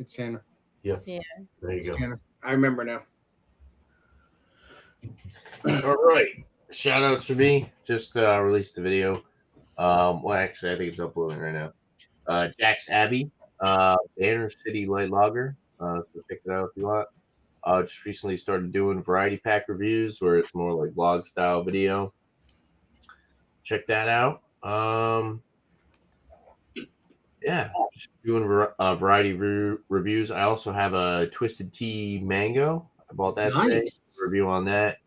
Yeah. There you go. Tanner. I remember now. All right. Shout outs for me. Just released the video. Well, actually, I think it's uploading right now. Jack's Abbey, Banner City Light Lager. So check it out if you want. Just recently started doing variety pack reviews where it's more like vlog style video. Check that out. Yeah, just doing variety reviews. I also have a Twisted Tea Mango. I bought that today. Review on that.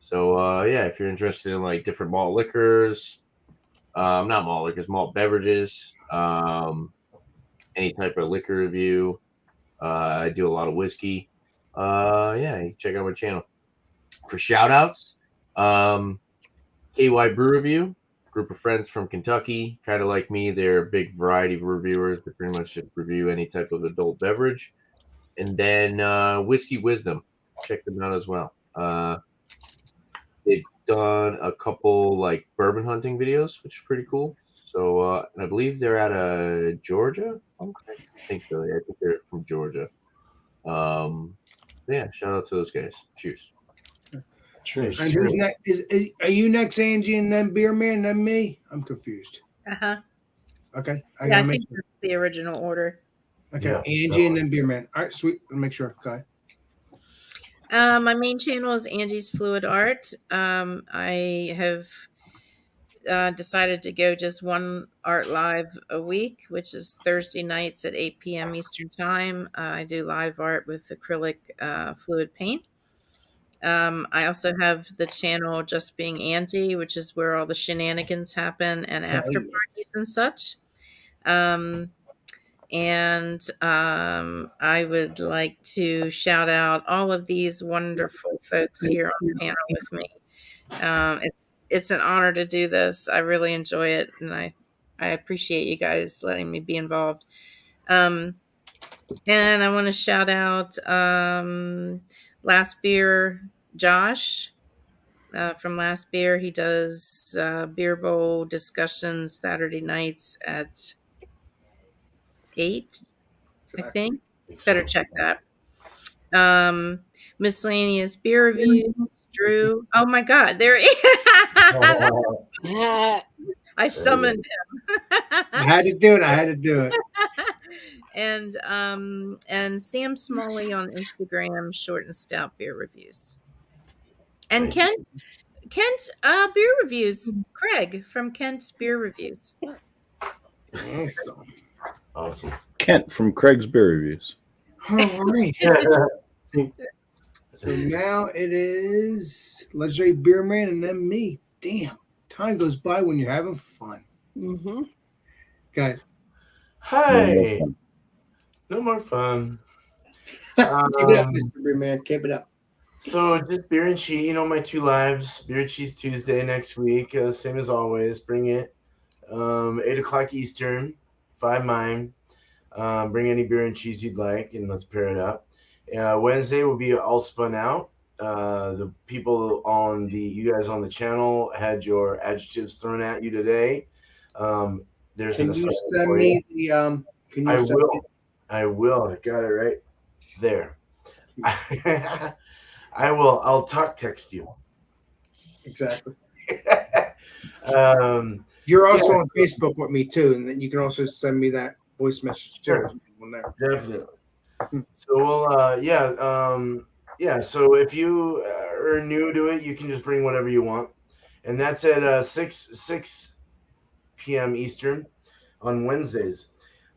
So yeah, if you're interested in like different malt liquors, not malt liquors, malt beverages, any type of liquor review. I do a lot of whiskey. Yeah, you check out my channel. For shout outs, KY Brew Review, group of friends from Kentucky, kind of like me. They're big variety reviewers. They pretty much just review any type of adult beverage. And then Whiskey Wisdom, check them out as well. They've done a couple like bourbon hunting videos, which is pretty cool. So and I believe they're out of Georgia. I think so. Yeah, I think they're from Georgia. Yeah, shout out to those guys. Cheers. Cheers. And who's next? Are you next, Angie, and then Beer Man, and then me? I'm confused. Okay. I think that's the original order. Okay, yeah, Angie and then Beer Man. All right, sweet. I'll make sure. Okay. My main channel is Angie's Fluid Art. I have decided to go just one art live a week, which is Thursday nights at 8 p.m. Eastern Time. I do live art with acrylic fluid paint. I also have the channel Just Being Angie, which is where all the shenanigans happen and after parties and such. I would like to shout out all of these wonderful folks here on the panel with me. It's an honor to do this. I really enjoy it, and I appreciate you guys letting me be involved. And I want to shout out Last Beer Josh from Last Beer. He does beer bowl discussions Saturday nights at 8, I think. Better check that. Miscellaneous beer reviews. Drew. Oh my God, there he is. I summoned him. I had to do it. And Sam Smalley on Instagram, Short and Stout beer reviews. And Kent beer reviews. Craig from Kent's beer reviews. Awesome. Kent from Craig's beer reviews. All right. So now it is Legendary Beer Man and then me. Damn, time goes by when you're having fun. Mm-hmm. Guys. Hey. No more fun. Keep it up, Mr. Beer Man. Keep it up. So just beer and cheese, my 2 lives. Beer and cheese Tuesday next week. Same as always. Bring it. 8 o'clock Eastern, 5 mine. Bring any beer and cheese you'd like, and let's pair it up. Wednesday will be all spun out. The people you guys on the channel had your adjectives thrown at you today. There's Can an you assignment send for me the can you I send will. me I will. I got it right there. I will. I'll text you. exactly? um, You're also on Facebook with me too, and then you can also send me that voice message too. Sure. On there. Definitely. So we'll, So if you are new to it, you can just bring whatever you want, and that's at 6 p.m. Eastern on Wednesdays.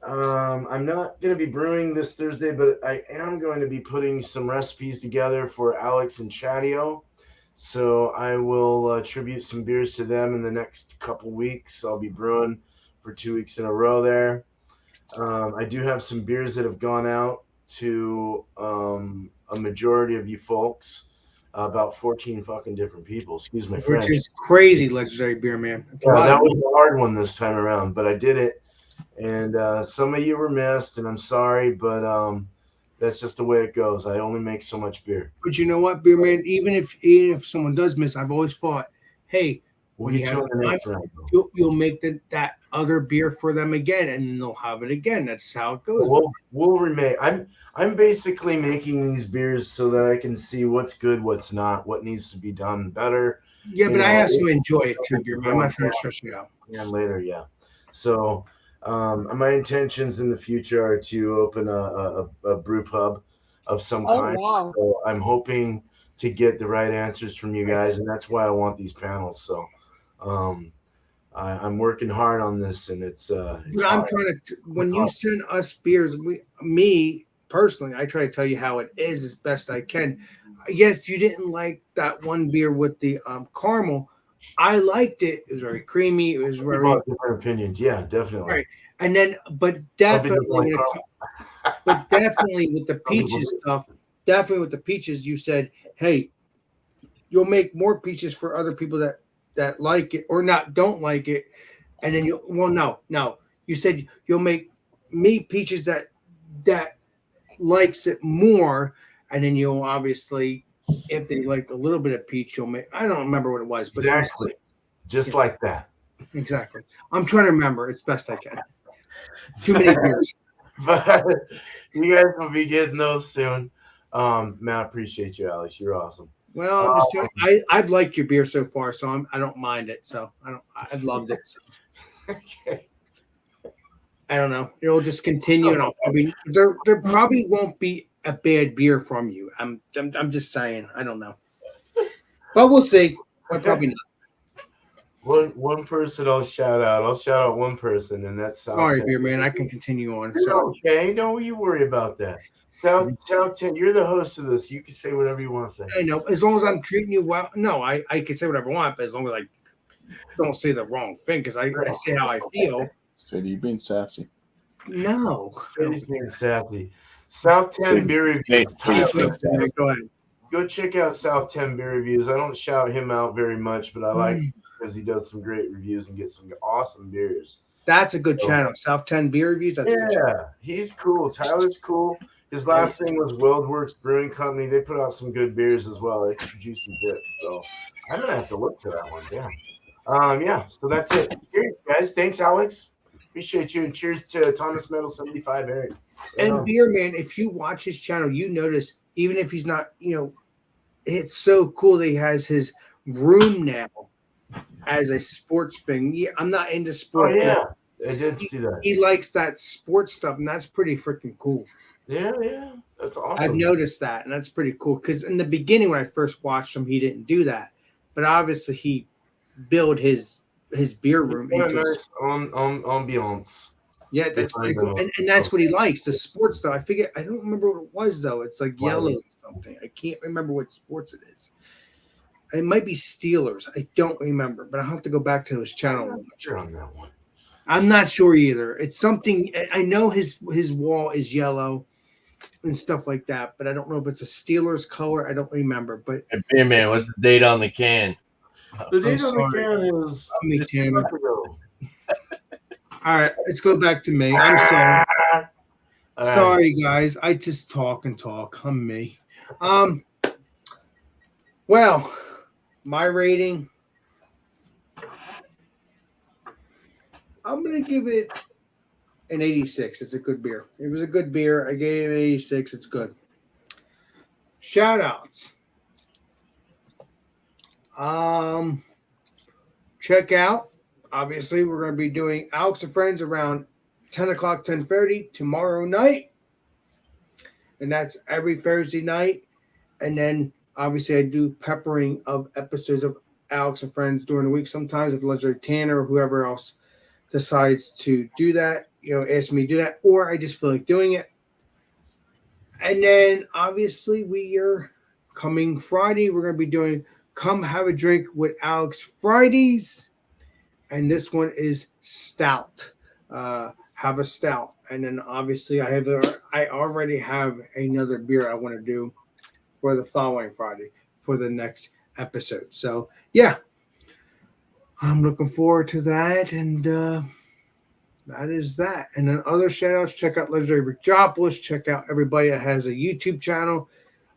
I'm not going to be brewing this Thursday, but I am going to be putting some recipes together for Alex and Chatio. So I will tribute some beers to them in the next couple weeks. I'll be brewing for 2 weeks in a row there. I do have some beers that have gone out to a majority of you folks, about 14 fucking different people. Excuse my French. Which is crazy, legendary beer man. Yeah, that was a hard one this time around, but I did it. And some of you were missed, and I'm sorry, but that's just the way it goes. I only make so much beer. But you know what, beer man? Even if someone does miss, I've always thought, hey, when you have time, you'll make that other beer for them again, and they'll have it again. That's how it goes. We'll remake. I'm basically making these beers so that I can see what's good, what's not, what needs to be done better. Yeah, but I also enjoy it too, beer man. I'm not trying to stress you out. And later, yeah. So my intentions in the future are to open a brew pub of some kind. Wow. So I'm hoping to get the right answers from you guys, and that's why I want these panels. So I'm working hard on this, and it's but I'm hard. trying to when you send us beers, me personally, I try to tell you how it is as best I can. Yes, you didn't like that one beer with the caramel. I liked it. It was very creamy. It was very different opinions. Yeah, definitely. Right. And then, but definitely with the peaches stuff, definitely with the peaches, you said, hey, you'll make more peaches for other people that like it or don't like it. And then no. You said you'll make me peaches that likes it more. And then you'll obviously, if they like a little bit of peach, you'll make, I don't remember what it was, but exactly. Just like that. Exactly. I'm trying to remember as best I can. Too many beers. But you guys will be getting those soon. Man, I appreciate you, Alex. You're awesome. Well, I'm just telling I've liked your beer so far, so I don't mind it. So I've loved it. So. Okay. I don't know. It'll just continue, and there probably won't be a bad beer from you. I'm just saying. I don't know, but we'll see. Probably not. One person I'll shout out. I'll shout out one person, and that's South. Sorry, beer man. I can continue on. So. Okay, don't you worry about that. South 10, you're the host of this. You can say whatever you want to say. I know, as long as I'm treating you well. No, I can say whatever I want, but as long as I don't say the wrong thing, because I say how I feel. So you being sassy? No, he's being sassy. South 10 beer reviews. Go ahead. Go check out South 10 beer reviews. I don't shout him out very much, but I like him because he does some great reviews and gets some awesome beers. That's a good channel. South 10 beer reviews. That's he's cool. Tyler's cool. His last thing was WildWorks Brewing Company. They put out some good beers as well. They produce some bits. So I'm gonna have to look for that one. Yeah. So that's it. Cheers, guys. Thanks, Alex. Appreciate you, and cheers to Thomas Metal 75, Eric. And Beer Man, if you watch his channel, you notice even if he's not, it's so cool that he has his room now as a sports thing. Yeah, I'm not into sports. Oh yeah, I did see that. He likes that sports stuff, and that's pretty freaking cool. Yeah, that's awesome. I've noticed that, and that's pretty cool. Because in the beginning, when I first watched him, he didn't do that, but obviously he built his beer room into a nice ambiance. Yeah, that's pretty cool, and that's what he likes, the sports stuff. I don't remember what it was though. It's like yellow or something. I can't remember what sports it is. It might be Steelers. I don't remember, but I'll have to go back to his channel. I'm not sure on that one. I'm not sure either. It's something. I know his wall is yellow. and stuff like that. But I don't know if it's a Steelers color. I don't remember. But Hey, Beer Man, what's the date on the can? The date on the sorry. can is Me, it's Tanner. month ago. All right, let's go back to me. I'm sorry. All right. Sorry, guys. I just talk and talk. I'm me. Well, my rating, I'm going to give it an 86. It's a good beer. It was a good beer. I gave it 86. It's good. Shout outs. Check out. Obviously, we're going to be doing Alex and Friends around 10 o'clock, 10:30 tomorrow night. And that's every Thursday night. And then, obviously, I do peppering of episodes of Alex and Friends during the week. Sometimes if Legendary Tanner or whoever else decides to do that, ask me to do that. Or I just feel like doing it. And then, obviously, we are coming Friday. We're going to be doing Come Have a Drink with Alex Fridays. And this one is stout. Have a stout. And then obviously I already have another beer I want to do for the following Friday for the next episode. So yeah, I'm looking forward to that. And that is that. And then other shout outs, check out Legendary Rickjopolis. Check out everybody that has a YouTube channel.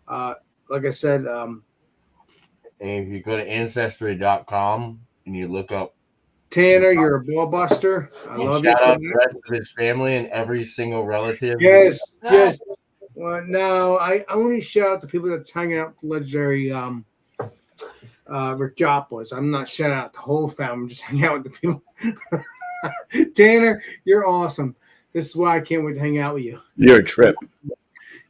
Like I said, And if you go to Ancestry.com and you look up Tanner, you're a ball buster. I love you. shout out the rest of his family and every single relative. Yes. Well, no, I only shout out the people that's hanging out with the Legendary Rickjopolis. I'm not shouting out the whole family. I'm just hanging out with the people. Tanner, you're awesome. This is why I can't wait to hang out with you. You're a trip.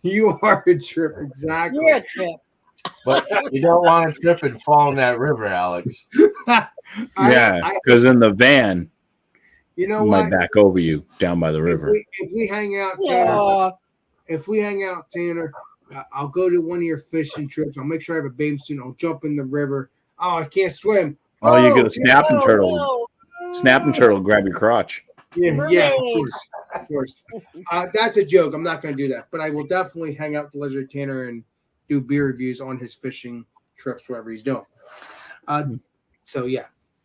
You are a trip, exactly. You're a trip. But you don't want to trip and fall in that river, Alex. Yeah, because in the van, you know might what? back over you down by the river. If we hang out, Tanner, I'll go to one of your fishing trips. I'll make sure I have a bathing suit. I'll jump in the river. Oh, I can't swim. Oh, you get a snapping no, turtle. no. Snapping turtle, grab your crotch. Yeah, of Mermaid. course. That's a joke. I'm not going to do that, but I will definitely hang out with Legendary Tanner and do beer reviews on his fishing trips, wherever he's doing. So yeah,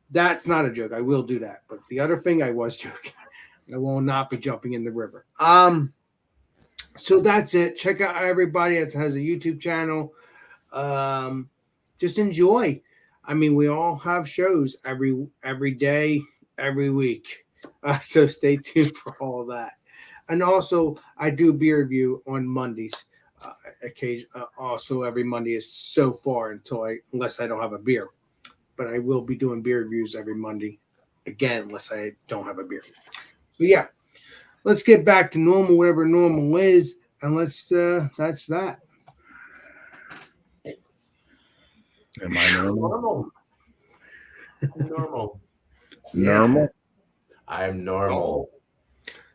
that's not a joke. I will do that. But the other thing, I was joking. I will not be jumping in the river. So that's it. Check out everybody that has a YouTube channel. Just enjoy. I mean, we all have shows every day, every week. So stay tuned for all that. And also, I do beer review on Mondays. Also every Monday is so far unless I don't have a beer. But I will be doing beer reviews every Monday again, unless I don't have a beer. So yeah, let's get back to normal, whatever normal is, and that's that. Am I normal? Normal. Normal? I'm normal.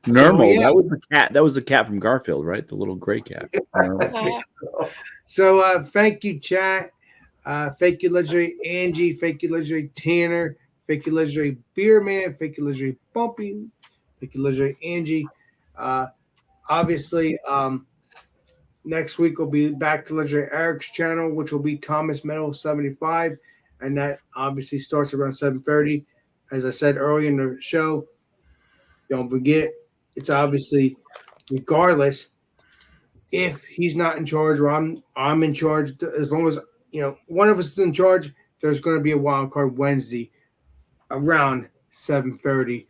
Normal. yeah. That was the cat. That was the cat from Garfield, right? The little gray cat. Normal. So thank you, chat. Thank you, Legendary Angie. Thank you, Legendary Tanner. Thank you, Legendary Beer Man. Thank you, Legendary Bumpy. Thank you, Legendary Angie. Obviously, next week we'll be back to Legendary Eric's channel, which will be Thomas Metal 75, and that obviously starts around 7:30. As I said earlier in the show, don't forget, it's obviously regardless if he's not in charge or I'm in charge. As long as one of us is in charge, there's going to be a wild card Wednesday around 7:30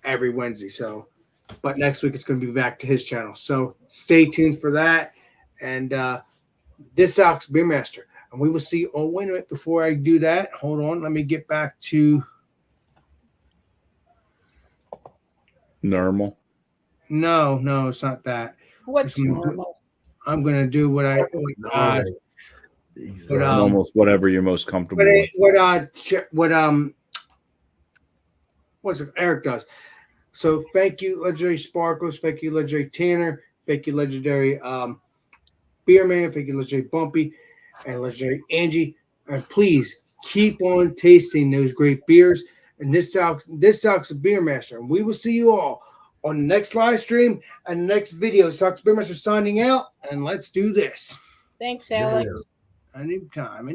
every Wednesday. So, but next week it's going to be back to his channel. So stay tuned for that. And this Alex Beermaster, and we will see. Oh, wait a minute! Before I do that, hold on. Let me get back to Normal. No, it's not that. What's normal? I'm going to do what I. Exactly. Almost whatever you're most comfortable with. What's Eric does. So thank you, Legendary Sparkles. Thank you, Legendary Tanner. Thank you, Legendary Beer Man. Thank you, Legendary Bumpy, and Legendary Angie. And please keep on tasting those great beers. And this Alex Beer Master. And we will see you all on the next live stream and the next video. Sox Beermaster signing out, and let's do this. Thanks, Alex. Yeah. Anytime.